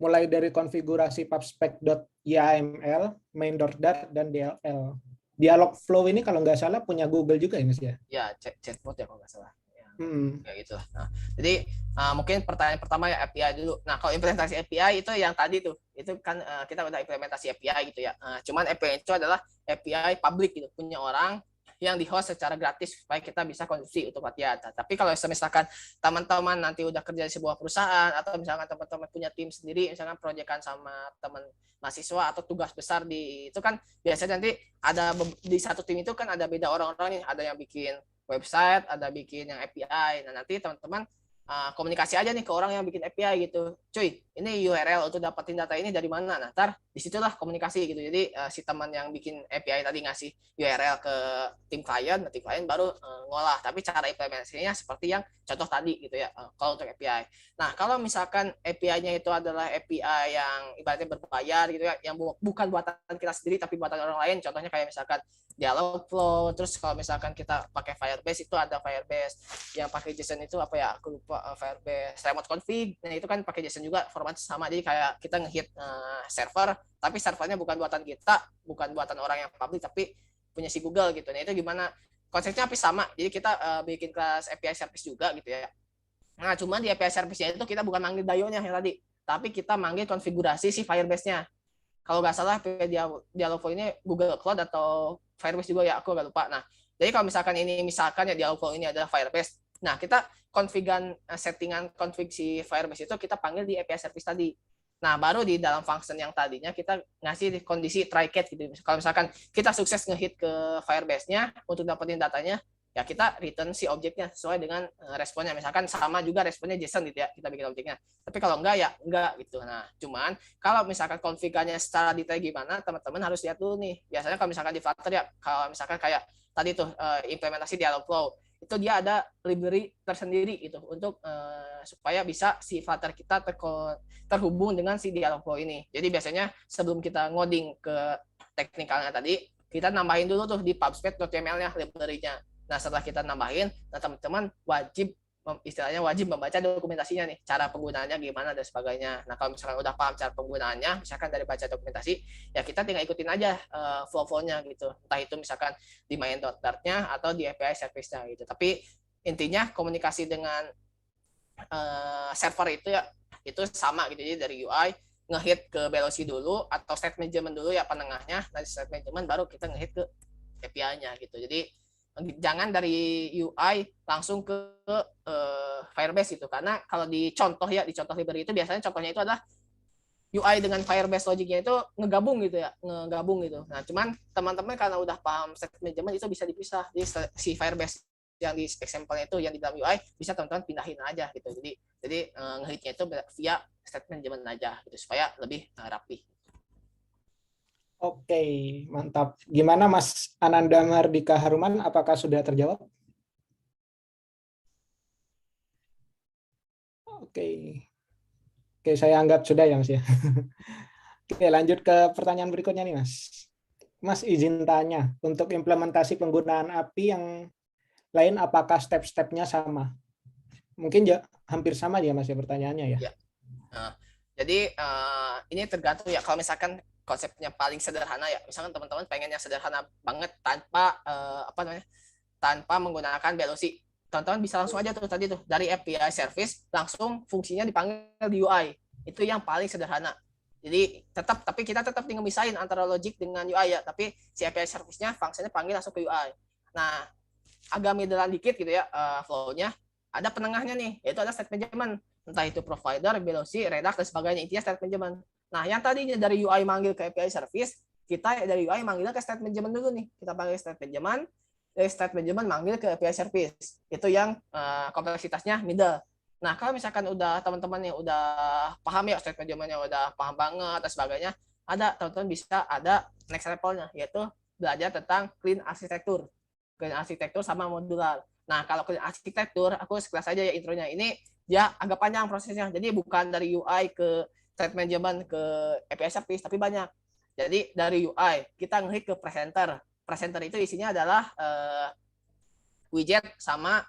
mulai dari konfigurasi pubspec.yml, main.dart, dan DLL. Dialogflow ini kalau nggak salah punya Google juga ya, Mas ya? Ya, chatbot ya kalau nggak salah. Kayak gitu. Nah, jadi mungkin pertanyaan pertama ya API dulu. Nah, kalau implementasi API itu yang tadi tuh, itu kan kita udah implementasi API gitu ya. Cuman API itu adalah API public gitu, punya orang yang di host secara gratis supaya kita bisa konsumsi untuk latihan. Nah, tapi kalau misalkan teman-teman nanti udah kerja di sebuah perusahaan atau misalkan teman-teman punya tim sendiri, misalkan proyekan sama teman mahasiswa atau tugas besar di itu kan biasanya nanti ada di satu tim itu kan ada beda orang-orang nih, ada yang bikin website, ada bikin yang API. Nah, nanti teman-teman komunikasi aja nih ke orang yang bikin API gitu. Cuy, ini URL untuk dapetin data ini dari mana? Nah, ntar disitulah komunikasi gitu. Jadi si teman yang bikin API tadi ngasih URL ke tim klien, tim klien baru ngolah. Tapi cara implementasinya seperti yang contoh tadi gitu ya, kalau untuk API. Nah, kalau misalkan API-nya itu adalah API yang ibaratnya berbayar gitu ya, yang bukan buatan kita sendiri tapi buatan orang lain, contohnya kayak misalkan Dialogflow, terus kalau misalkan kita pakai Firebase itu ada Firebase yang pakai JSON itu apa ya, aku lupa, Firebase remote config. Nah, itu kan pakai JSON juga, format sama, jadi kayak kita ngehit server, tapi servernya bukan buatan kita, bukan buatan orang yang public, tapi punya si Google gitu. Nah, itu gimana konsepnya hampir sama, jadi kita bikin kelas API service juga gitu ya. Nah, cuman di API service-nya itu kita bukan manggil DAO-nya yang tadi, tapi kita manggil konfigurasi si Firebase-nya. Kalau nggak salah Dialogflow ini Google Cloud atau Firebase juga ya, aku nggak lupa. Nah, jadi kalau misalkan ya Dialogflow ini adalah Firebase, nah kita konfigan settingan config si Firebase itu kita panggil di API service tadi. Nah, baru di dalam function yang tadinya kita ngasih kondisi try catch gitu. Kalau misalkan kita sukses ngehit ke Firebase-nya untuk dapetin datanya, ya kita return si objeknya sesuai dengan responnya. Misalkan sama juga responnya JSON gitu ya, kita bikin objeknya. Tapi kalau enggak ya enggak gitu. Nah, cuman kalau misalkan konfigurasinya secara detail gimana, teman-teman harus lihat dulu nih. Biasanya kalau misalkan di Flutter ya, kalau misalkan kayak tadi tuh implementasi Dialogflow, itu dia ada library tersendiri gitu untuk supaya bisa si Flutter kita terhubung dengan si Dialogflow ini. Jadi biasanya sebelum kita ngoding ke teknikalnya tadi, kita nambahin dulu tuh di pubspec.yml-nya library-nya. Nah, setelah kita nambahin, nah teman-teman istilahnya wajib membaca dokumentasinya nih, cara penggunaannya gimana dan sebagainya. Nah, kalau misalkan udah paham cara penggunaannya, misalkan dari baca dokumentasi, ya kita tinggal ikutin aja flow-nya gitu. Entah itu misalkan di main.dart-nya atau di API service-nya gitu. Tapi intinya komunikasi dengan server itu ya itu sama gitu. Jadi dari UI ngehit ke velocity dulu atau state management dulu ya penengahnya, dari state management baru kita ngehit ke API-nya gitu. Jadi jangan dari UI langsung ke Firebase gitu, karena kalau di contoh library itu biasanya contohnya itu adalah UI dengan Firebase logiknya itu ngegabung gitu. Nah, cuman teman-teman karena udah paham state management itu bisa dipisah. Jadi si Firebase yang di example itu yang di dalam UI bisa teman-teman pindahin aja gitu. Jadi ngehitnya itu via state management aja gitu supaya lebih rapi. Oke, mantap. Gimana Mas Ananda Mardika Haruman, apakah sudah terjawab? Oke. Oke, saya anggap sudah ya Mas ya. Oke, lanjut ke pertanyaan berikutnya nih Mas. Mas izin tanya, untuk implementasi penggunaan API yang lain apakah step-stepnya sama? Mungkin hampir sama ya Mas ya pertanyaannya ya. Ya. Jadi ini tergantung ya, kalau misalkan konsepnya paling sederhana ya, misalkan teman-teman pengen yang sederhana banget tanpa tanpa menggunakan velocity, teman-teman bisa langsung aja tuh tadi tuh dari API service langsung fungsinya dipanggil di UI. Itu yang paling sederhana. Jadi tapi kita tetap tinggal misahin antara logic dengan UI ya, tapi si API service-nya fungsinya panggil langsung ke UI. Nah, agak middlean dikit gitu ya flow-nya, ada penengahnya nih, yaitu ada state management, entah itu provider, velocity, Redux dan sebagainya, intinya state management. Nah, yang tadinya dari UI manggil ke API service, kita dari UI manggilnya ke state management dulu nih, kita panggil state management, dari state management manggil ke API service, itu yang kompleksitasnya middle. Nah, kalau misalkan udah teman-teman yang udah paham ya state managementnya udah paham banget dan sebagainya, ada teman-teman bisa ada next levelnya, yaitu belajar tentang clean arsitektur sama modular. Nah, kalau clean arsitektur, aku sekelas aja ya intronya. Ini ya agak panjang prosesnya. Jadi bukan dari UI ke state management ke API service, tapi banyak. Jadi dari UI kita ngehit ke presenter. Presenter itu isinya adalah widget sama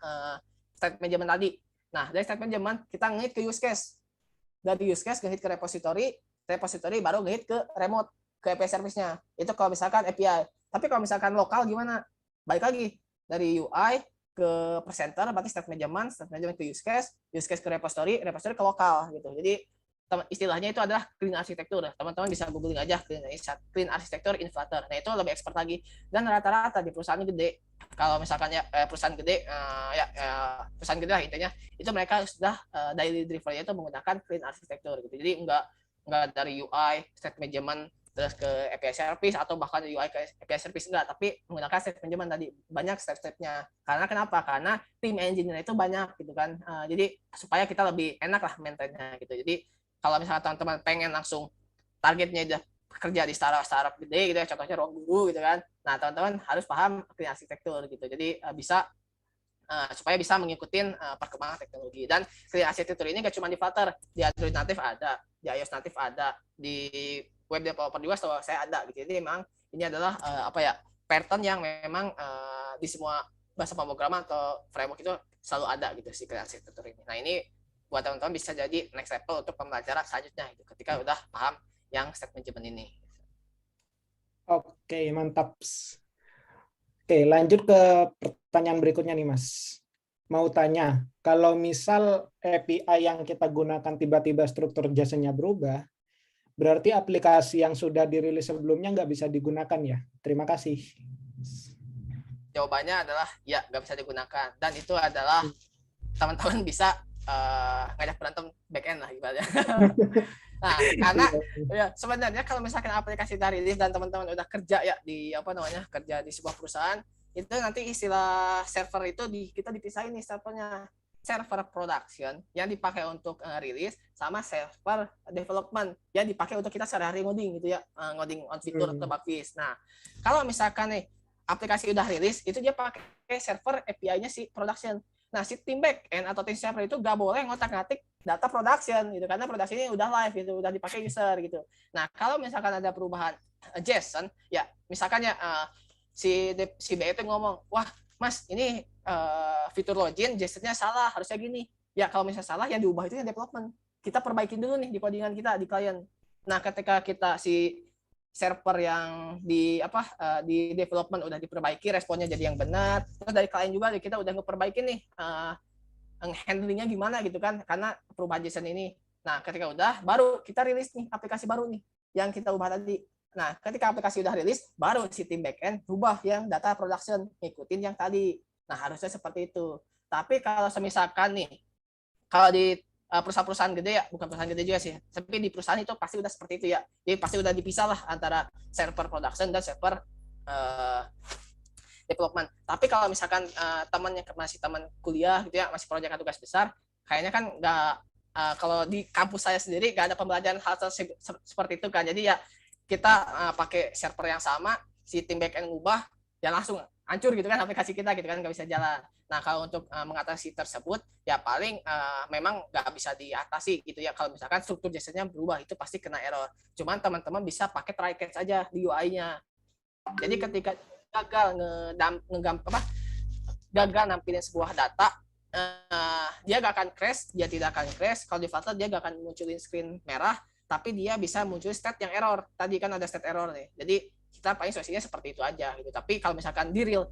state management tadi. Nah, dari state management kita ngehit ke use case. Dari use case ngehit ke repository baru ngehit ke remote, ke API service-nya. Itu kalau misalkan API. Tapi kalau misalkan lokal gimana? Balik lagi dari UI ke presenter, berarti state management ke use case ke repository ke lokal gitu. Jadi istilahnya itu adalah clean arsitektur. Teman-teman bisa googling aja clean arsitektur in Flutter. Nah itu lebih expert lagi. Dan rata-rata di perusahaan gede, kalau misalkan ya perusahaan gede perusahaan gede lah intinya, itu mereka sudah daily delivery itu menggunakan clean arsitektur gitu. Jadi enggak dari UI state management terus ke API service atau bahkan UI ke API service enggak, tapi menggunakan state management tadi, banyak step-stepnya. Karena kenapa? Karena tim engineer itu banyak gitu kan. Jadi supaya kita lebih enak lah maintain-nya gitu. Jadi kalau misalnya teman-teman pengen langsung targetnya udah kerja di startup gede gitu ya, contohnya ruang guru gitu kan. Nah, teman-teman harus paham clean arsitektur gitu. Jadi bisa supaya bisa mengikuti perkembangan teknologi. Dan clean arsitektur ini gak cuma di Flutter, di Android native ada, di iOS native ada, di web developer juga setahu saya ada gitu. Jadi memang ini adalah pattern yang memang di semua bahasa pemrograman atau framework itu selalu ada gitu si clean arsitektur ini. Nah, ini buat teman-teman bisa jadi next level untuk pembelajaran selanjutnya gitu, ketika udah paham yang state management ini. Oke, mantap. Oke, lanjut ke pertanyaan berikutnya nih, Mas. Mau tanya, kalau misal API yang kita gunakan tiba-tiba struktur JSON-nya berubah, berarti aplikasi yang sudah dirilis sebelumnya nggak bisa digunakan ya? Terima kasih. Jawabannya adalah ya, nggak bisa digunakan. Dan itu adalah teman-teman bisa ngajak berantem backend lah ibaratnya. Nah, karena ya sebenarnya kalau misalkan aplikasi dari rilis dan teman-teman udah kerja ya di kerja di sebuah perusahaan, itu nanti istilah server itu kita dipisahin nih servernya. Server production yang dipakai untuk rilis sama server development yang dipakai untuk kita sehari-hari ngoding gitu ya, ngoding on fitur atau bug fix. Nah, kalau misalkan nih aplikasi udah rilis, itu dia pakai server API-nya si production. Nah, si tim backend atau tim server itu nggak boleh ngotak-ngatik data production gitu, karena production ini udah live gitu, udah dipakai user gitu. Nah, kalau misalkan ada perubahan JSON, ya misalkan ya si BE itu ngomong, wah Mas ini fitur login JSON-nya salah, harusnya gini. Ya kalau misalnya salah, yang diubah itu yang development. Kita perbaikin dulu nih di codingan kita di klien. Nah, ketika kita si server yang di development udah diperbaiki, responnya jadi yang benar, terus dari klien juga kita udah ngeperbaikin nih handlingnya gimana gitu kan, karena perubahan JSON ini. Nah, ketika udah, baru kita rilis nih aplikasi baru nih yang kita ubah tadi. Nah, ketika aplikasi udah rilis, baru si tim backend rubah yang data production, ngikutin yang tadi. Nah, harusnya seperti itu. Tapi kalau misalkan nih, kalau di perusahaan-perusahaan gede ya, bukan perusahaan gede juga sih, tapi di perusahaan itu pasti udah seperti itu ya. Jadi pasti udah dipisah lah antara server production dan server development. Tapi kalau misalkan temannya masih teman kuliah gitu ya, masih proyek tugas besar, kayaknya kan nggak, kalau di kampus saya sendiri nggak ada pembelajaran hal seperti itu kan. Jadi ya kita pakai server yang sama, si tim backend ngubah, ya langsung hancur gitu kan aplikasi kita gitu kan, nggak bisa jalan. Nah, kalau untuk mengatasi tersebut, ya paling memang nggak bisa diatasi gitu ya. Kalau misalkan struktur JSON-nya berubah, itu pasti kena error. Cuman teman-teman bisa pakai try catch aja di UI-nya. Jadi ketika gagal nampilin sebuah data, dia nggak akan crash, dia tidak akan crash. Kalau di Flutter dia nggak akan munculin screen merah, tapi dia bisa muncul state yang error. Tadi kan ada state error nih. Jadi kita paling solusinya seperti itu aja gitu. Tapi kalau misalkan di real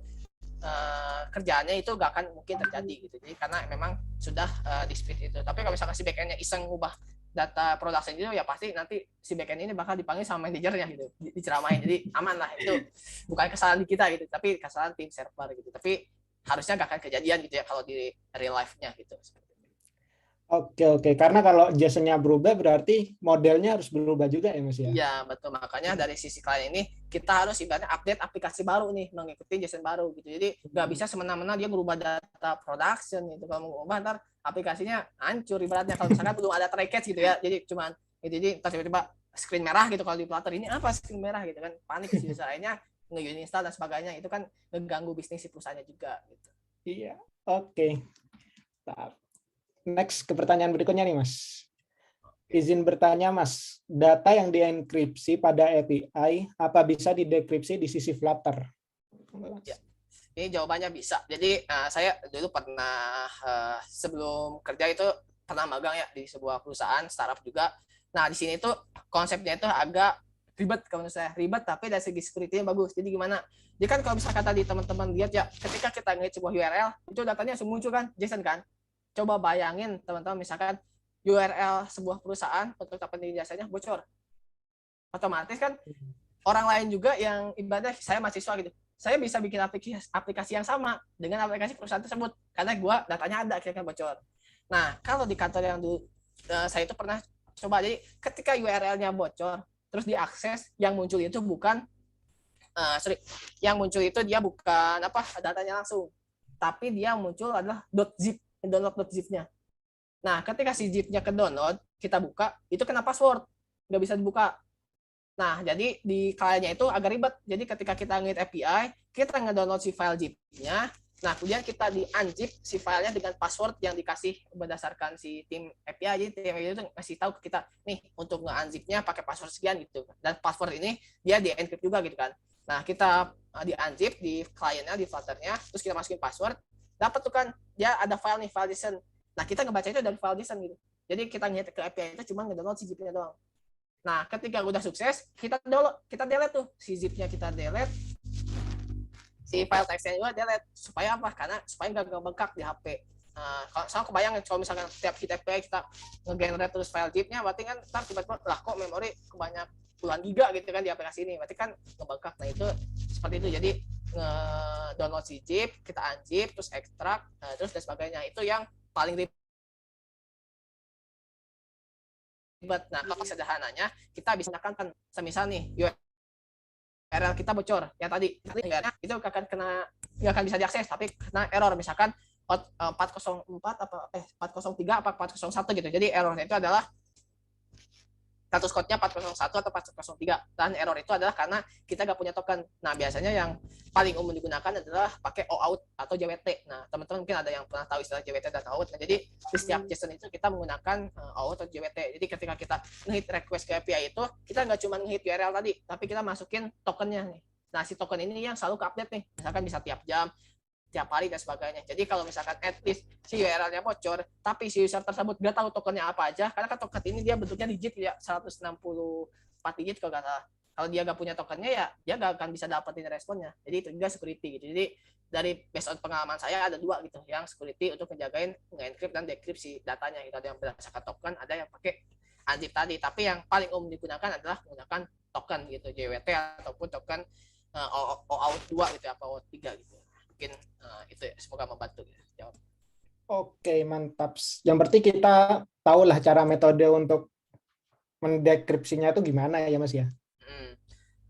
kerjaannya itu gak akan mungkin terjadi gitu. Jadi karena memang sudah di split itu. Tapi kalau misalkan si backend-nya iseng ngubah data production itu, ya pasti nanti si backend ini bakal dipanggil sama manajernya gitu, diceramain. Jadi aman lah, itu bukan kesalahan di kita gitu, tapi kesalahan tim server gitu. Tapi harusnya gak akan kejadian gitu ya kalau di real life-nya gitu. Oke. Karena kalau JSON-nya berubah, berarti modelnya harus berubah juga ya, Mas ya? Iya, betul. Makanya dari sisi klien ini, kita harus ibaratnya update aplikasi baru nih, mengikuti JSON baru gitu. Jadi nggak bisa semena-mena dia merubah data production gitu. Kalau mau ubah, ntar aplikasinya hancur ibaratnya. Kalau misalkan belum ada try catch gitu ya. Jadi cuman gitu, jadi tiba-tiba screen merah gitu kalau di Flutter, ini apa screen merah gitu kan, panik sih lainnya, nge-uninstall dan sebagainya. Itu kan ngeganggu bisnis si perusahaannya juga gitu. Iya, oke. Next ke pertanyaan berikutnya nih, Mas. Izin bertanya, Mas, data yang dienkripsi pada API, apa bisa didekripsi di sisi Flutter? Ya, ini jawabannya bisa. Jadi saya dulu pernah sebelum kerja itu pernah magang ya di sebuah perusahaan startup juga. Nah, di sini tuh konsepnya itu agak ribet kalau menurut saya, ribet tapi dari segi security-nya bagus. Jadi gimana? Jadi kan kalau misalkan tadi teman-teman lihat ya, ketika kita nge sebuah URL, itu datanya langsung muncul kan, JSON kan. Coba bayangin teman-teman misalkan URL sebuah perusahaan untuk penyedia jasanya bocor. Otomatis kan orang lain juga yang ibadah saya mahasiswa gitu. Saya bisa bikin aplikasi yang sama dengan aplikasi perusahaan tersebut karena gua datanya ada akhirnya bocor. Nah, kalau di kantor yang dulu saya itu pernah coba, jadi ketika URL-nya bocor terus diakses, yang muncul itu bukan yang muncul itu dia bukan datanya langsung, tapi dia muncul adalah .zip, download .zip-nya. Nah, ketika si zip-nya ke download, kita buka, itu kena password, nggak bisa dibuka. Nah, jadi di kliennya itu agak ribet. Jadi ketika kita ngeliat API, kita nge-download si file zip-nya, nah kemudian kita di-unzip si filenya dengan password yang dikasih berdasarkan si tim API. Jadi tim API itu ngasih tahu ke kita, nih untuk nge-unzip-nya pakai password sekian gitu. Dan password ini dia di-encrypt juga gitu kan. Nah, kita di-unzip di kliennya, di Flutter-nya, terus kita masukin password, dapat tuh kan, dia ada file nih, file JSON. Nah, kita ngebaca itu dari file JSON gitu. Jadi kita ngeliat ke API itu cuma nge-download si zip-nya doang. Nah, ketika udah sukses, kita delete tuh si zip-nya, kita delete, si file text-nya juga delete. Supaya apa? Karena supaya nggak bengkak di HP. Nah, kalau kebayang kalau misalkan setiap kita API kita nge-generate terus file zip-nya, berarti kan ntar tiba-tiba lah kok memori kebanyak puluhan giga gitu kan di aplikasi ini, berarti kan ngebengkak. Nah, itu seperti itu. Jadi download si zip, kita unzip, terus ekstrak, terus dan sebagainya. Itu yang paling ribet. Nah, kalau sederhananya kita bisa menekan semisal nih URL kita bocor ya tadi itu nggak akan bisa diakses, tapi kena error misalkan 404 403 401 gitu. Jadi errornya itu adalah status code-nya 401 atau 403, dan error itu adalah karena kita nggak punya token. Nah, biasanya yang paling umum digunakan adalah pakai OAuth atau JWT. Nah, teman-teman mungkin ada yang pernah tahu istilah JWT dan OAuth. Nah, jadi di setiap JSON itu kita menggunakan OAuth atau JWT. Jadi ketika kita nge-hit request ke API itu, kita nggak cuma nge-hit URL tadi, tapi kita masukin tokennya nih. Nah, si token ini yang selalu ke-update nih. Misalkan bisa tiap jam, tiap hari dan sebagainya. Jadi kalau misalkan at least si URL-nya bocor, tapi si user tersebut nggak tahu tokennya apa aja, karena kan token ini dia bentuknya digit ya, 164 digit kalau nggak salah. Kalau dia nggak punya tokennya ya dia nggak akan bisa dapetin responnya. Jadi itu juga security gitu. Jadi dari based on pengalaman saya ada dua gitu, yang security untuk menjagain nge-encrypt dan decrypt si datanya. Itu ada yang berdasarkan token, ada yang pakai unzip tadi. Tapi yang paling umum digunakan adalah menggunakan token gitu, JWT ataupun token OAuth 2 gitu, apa OAuth 3 gitu. Mungkin itu ya, semoga membantu ya, jawab. Oke, mantap. Yang berarti kita tahulah cara metode untuk mendekripsinya itu gimana ya Mas ya?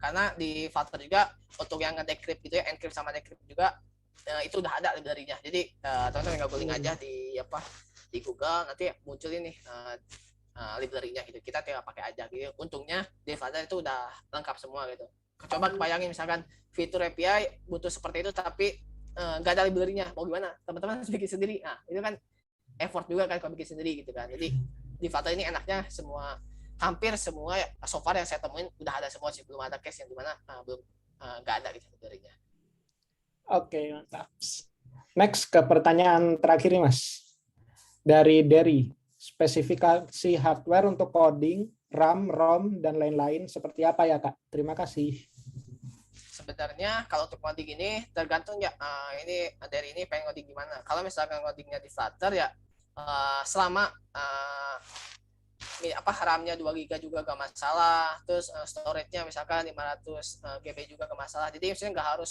Karena di Flutter juga untuk yang nge-decrypt gitu ya, encrypt sama decrypt juga itu udah ada library-nya. Jadi teman-teman tinggal googling aja di Google, nanti muncul ini library-nya gitu. Kita tinggal pakai aja gitu. Untungnya di Flutter itu udah lengkap semua gitu. Coba bayangin misalkan fitur API butuh seperti itu tapi nggak ada library-nya, mau gimana? Teman-teman harus bikin sendiri. Nah, itu kan effort juga kan kalau bikin sendiri gitu kan. Jadi di Flutter ini enaknya hampir semua so far yang saya temuin udah ada semua sih, belum ada case yang dimana belum nggak ada gitu library-nya. Oke, mantap. Next ke pertanyaan terakhir nih Mas. Dari Derry, spesifikasi hardware untuk coding, RAM, ROM, dan lain-lain seperti apa ya Kak? Terima kasih. Sebenarnya kalau untuk coding ini tergantung ya, ini dari ini pengen coding gimana. Kalau misalkan codingnya di Flutter ya selama RAM-nya 2 GB juga gak masalah, terus storage-nya misalkan 500 GB juga gak masalah. Jadi misalnya nggak harus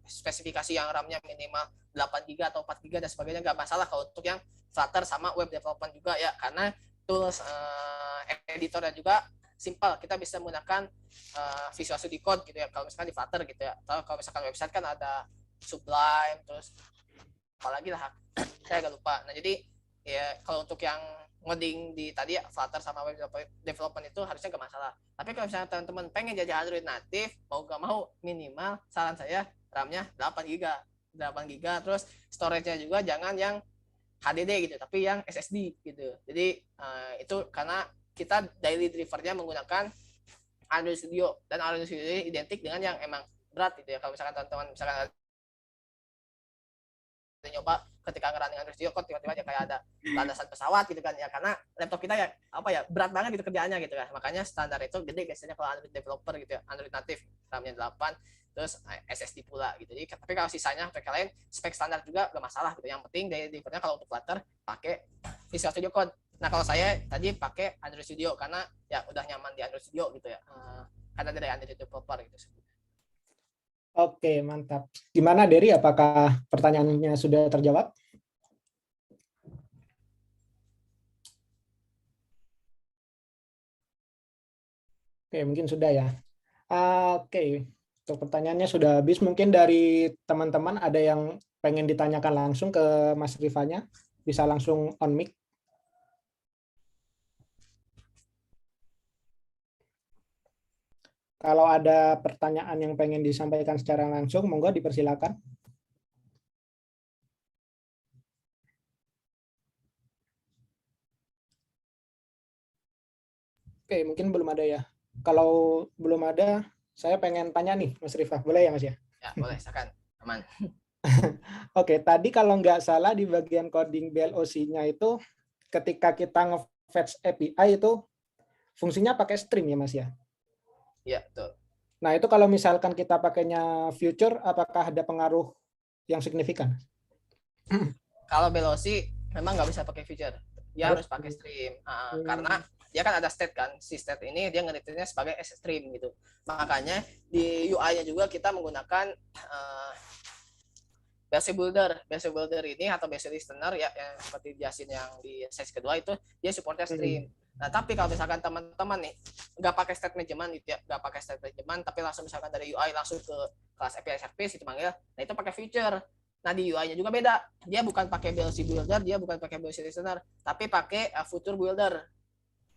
spesifikasi yang RAM-nya minimal 8 GB atau 4 GB dan sebagainya, gak masalah kalau untuk yang Flutter sama web development juga ya, karena tools editornya juga simple. Kita bisa menggunakan Visual Studio Code gitu ya kalau misalkan di Flutter gitu ya. Atau kalau misalkan website kan ada Sublime, terus apalagi lah saya agak lupa. Nah, jadi ya kalau untuk yang ngoding di tadi ya Flutter sama web development itu harusnya gak masalah. Tapi kalau misalnya teman-teman pengen jadi Android native, mau gak mau minimal saran saya RAM-nya 8 GB. Terus storage-nya juga jangan yang HDD gitu, tapi yang SSD gitu. Jadi itu karena kita daily drivernya menggunakan Android Studio, dan Android Studio ini identik dengan yang emang berat gitu ya. Kalau misalkan teman-teman misalkan nyoba ketika ngerunning Android Studio Code tiba-tiba aja kayak ada landasan pesawat gitu kan ya, karena laptop kita ya apa ya berat banget gitu kerjaannya gitu kan. Makanya standar itu gede biasanya kalau Android developer gitu ya, Android native RAM-nya 8 terus SSD pula gitu. Jadi tapi kalau sisanya mereka lain spek standar juga gak masalah gitu. Yang penting dari developernya kalau untuk Flutter pakai Visual Studio Code. Nah kalau saya tadi pakai Android Studio karena ya udah nyaman di Android Studio gitu ya. Karena dari Android developer gitu. Oke, mantap. Gimana Dery, apakah pertanyaannya sudah terjawab? Oke, mungkin sudah ya. Oke, untuk pertanyaannya sudah habis. Mungkin dari teman-teman ada yang pengen ditanyakan langsung ke Mas Rifanya, bisa langsung on mic. Kalau ada pertanyaan yang pengen disampaikan secara langsung, monggo dipersilakan. Oke, mungkin belum ada ya. Kalau belum ada, saya pengen tanya nih, Mas Rifa. Boleh ya, Mas ya? Ya, boleh, silakan. Aman. Oke, tadi kalau nggak salah di bagian coding BLOC-nya itu, ketika kita nge-fetch API itu, fungsinya pakai stream ya, Mas ya? Iya, betul. Nah, itu kalau misalkan kita pakainya future, apakah ada pengaruh yang signifikan? Kalau Veloci memang nggak bisa pakai feature, dia harus pakai stream. Karena dia kan ada state kan, si state ini dia ngedefinisinya sebagai stream gitu. Makanya di UI-nya juga kita menggunakan basic builder. Basic builder ini atau basic listener ya yang seperti jelasin yang di sesi kedua itu dia supportnya stream. Nah tapi kalau misalkan teman-teman nih nggak pakai state management gitu ya, nggak pakai state management tapi langsung misalkan dari UI langsung ke kelas API service itu manggil, nah itu pakai feature. Nah di UI-nya juga beda, dia bukan pakai BLC builder, dia bukan pakai BLC listener, tapi pakai future builder.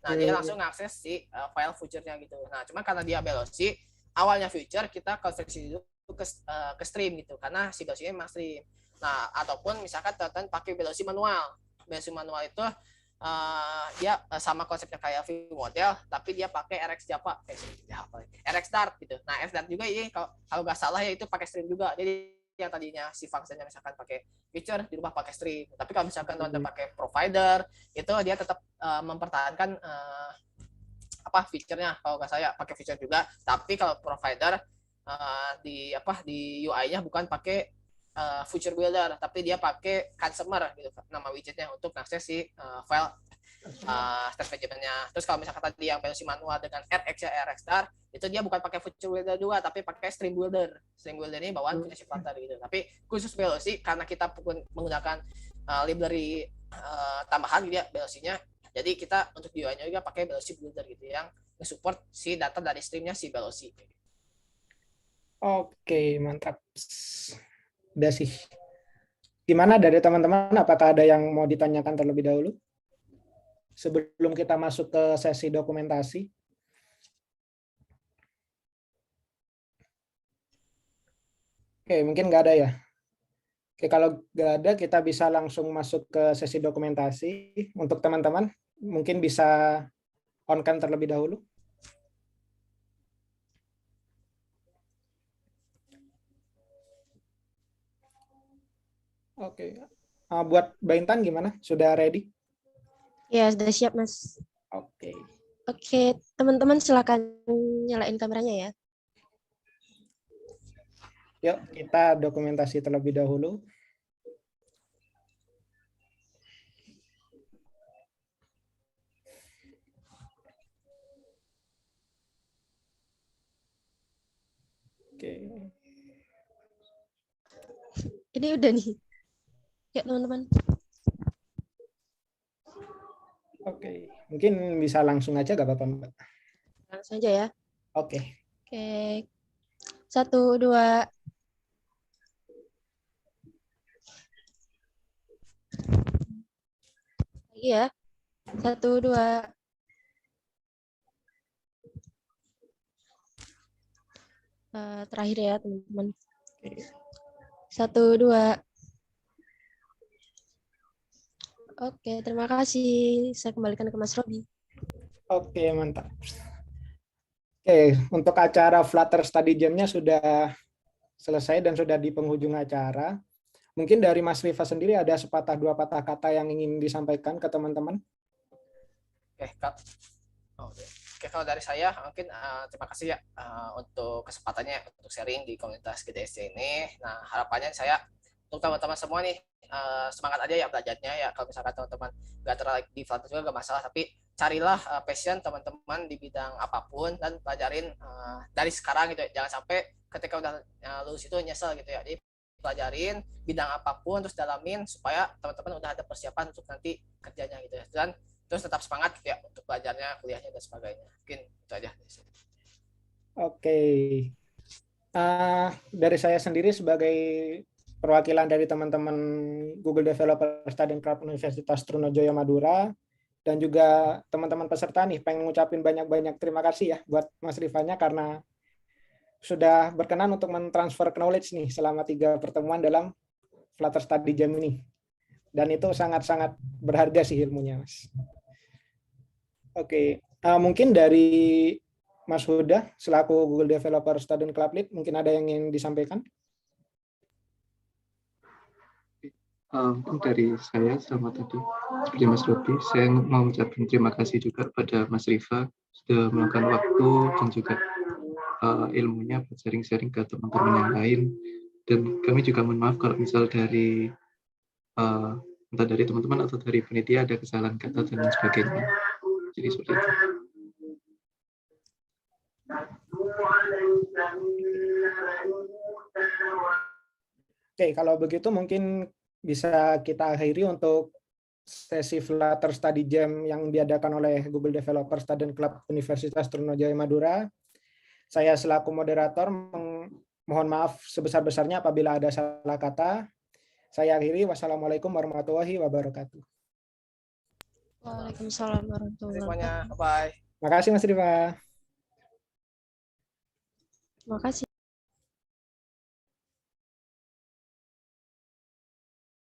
Nah dia langsung ngakses si file future-nya gitu. Nah cuma karena dia BLC awalnya feature kita konversi dulu ke stream gitu karena si BLC memang stream. Nah ataupun misalkan teman-teman pakai BLC manual. BLC manual itu dia sama konsepnya kayak view model tapi dia pakai RX Java RX Dart gitu. Nah RX Dart juga ini kalau nggak salah ya itu pakai stream juga. Jadi yang tadinya si fungsinya misalkan pakai feature dirubah pakai stream. Tapi kalau misalkan teman-teman pakai provider itu dia tetap mempertahankan apa feature-nya. Kalau nggak saya pakai feature juga, tapi kalau provider di UI-nya bukan pakai feature builder, tapi dia pakai customer gitu nama widgetnya untuk akses si file state managementnya. Terus kalau misalkan tadi yang versi manual dengan RX ya RX Star itu dia bukan pakai feature builder juga, tapi pakai stream builder. Stream builder ini bawaan punya si Flutter gitu. Tapi khusus VLC karena kita menggunakan library tambahan gitu ya VLC-nya. Jadi kita untuk UI-nya juga pakai VLC builder gitu yang support si data dari streamnya si VLC. Oke, mantap. Udah sih. Gimana dari teman-teman? Apakah ada yang mau ditanyakan terlebih dahulu? Sebelum kita masuk ke sesi dokumentasi. Oke, mungkin nggak ada ya. Oke, kalau nggak ada, kita bisa langsung masuk ke sesi dokumentasi. Untuk teman-teman, mungkin bisa on-cam terlebih dahulu. Oke, buat Mbak Intan gimana? Sudah ready? Ya, sudah siap, Mas. Oke. Oke, teman-teman silakan nyalain kameranya ya. Yuk, kita dokumentasi terlebih dahulu. Oke. Ini udah nih. Ya, teman-teman. Oke, mungkin bisa langsung aja gak apa-apa, Mbak? Langsung aja ya. Oke. Oke. 1, 2. Lagi ya. 1, 2. Terakhir ya, teman-teman. 1, 2. Oke, terima kasih. Saya kembalikan ke Mas Robi. Oke, mantap. Oke, untuk acara Flutter Study Jam-nya sudah selesai dan sudah di penghujung acara. Mungkin dari Mas Rifa sendiri ada sepatah dua patah kata yang ingin disampaikan ke teman-teman. Oke, Kak. Oh, oke, kalau dari saya mungkin terima kasih ya untuk kesempatannya untuk sharing di komunitas GDSC ini. Nah, harapannya saya untuk teman-teman semua nih semangat aja ya belajarnya ya. Kalau misalkan teman-teman nggak terlalu di Flutter juga nggak masalah, tapi carilah passion teman-teman di bidang apapun dan pelajarin dari sekarang gitu ya. Jangan sampai ketika udah lulus itu nyesel gitu ya. Jadi pelajarin bidang apapun terus dalamin supaya teman-teman udah ada persiapan untuk nanti kerjanya gitu ya. Dan terus tetap semangat gitu ya untuk belajarnya, kuliahnya dan sebagainya. Mungkin itu aja. Oke. Dari saya sendiri sebagai perwakilan dari teman-teman Google Developer Study Club Universitas Trunojoyo Madura dan juga teman-teman peserta nih pengen ngucapin banyak-banyak terima kasih ya buat Mas Rifanya karena sudah berkenan untuk mentransfer knowledge nih selama 3 pertemuan dalam Flutter Study Jam ini. Dan itu sangat-sangat berharga sih ilmunya, Mas. Oke, mungkin dari Mas Huda selaku Google Developer Student Club Lead mungkin ada yang ingin disampaikan? Mungkin dari saya sama tadi seperti Mas Robi, saya mau mengucapkan terima kasih juga pada Mas Rifa sudah meluangkan waktu dan juga ilmunya buat sharing-sharing ke teman-teman yang lain. Dan kami juga mohon maaf kalau misal dari entah dari teman-teman atau dari panitia ada kesalahan kata dan lain sebagainya. Jadi seperti itu. Oke, kalau begitu mungkin bisa kita akhiri untuk sesi Flutter Study Jam yang diadakan oleh Google Developer Student Club Universitas Trunojoyo Madura. Saya selaku moderator mohon maaf sebesar-besarnya apabila ada salah kata. Saya akhiri. Wassalamualaikum warahmatullahi wabarakatuh. Waalaikumsalam warahmatullahi Semuanya, wabarakatuh. bye. Terima kasih Mas Rifa. Terima kasih.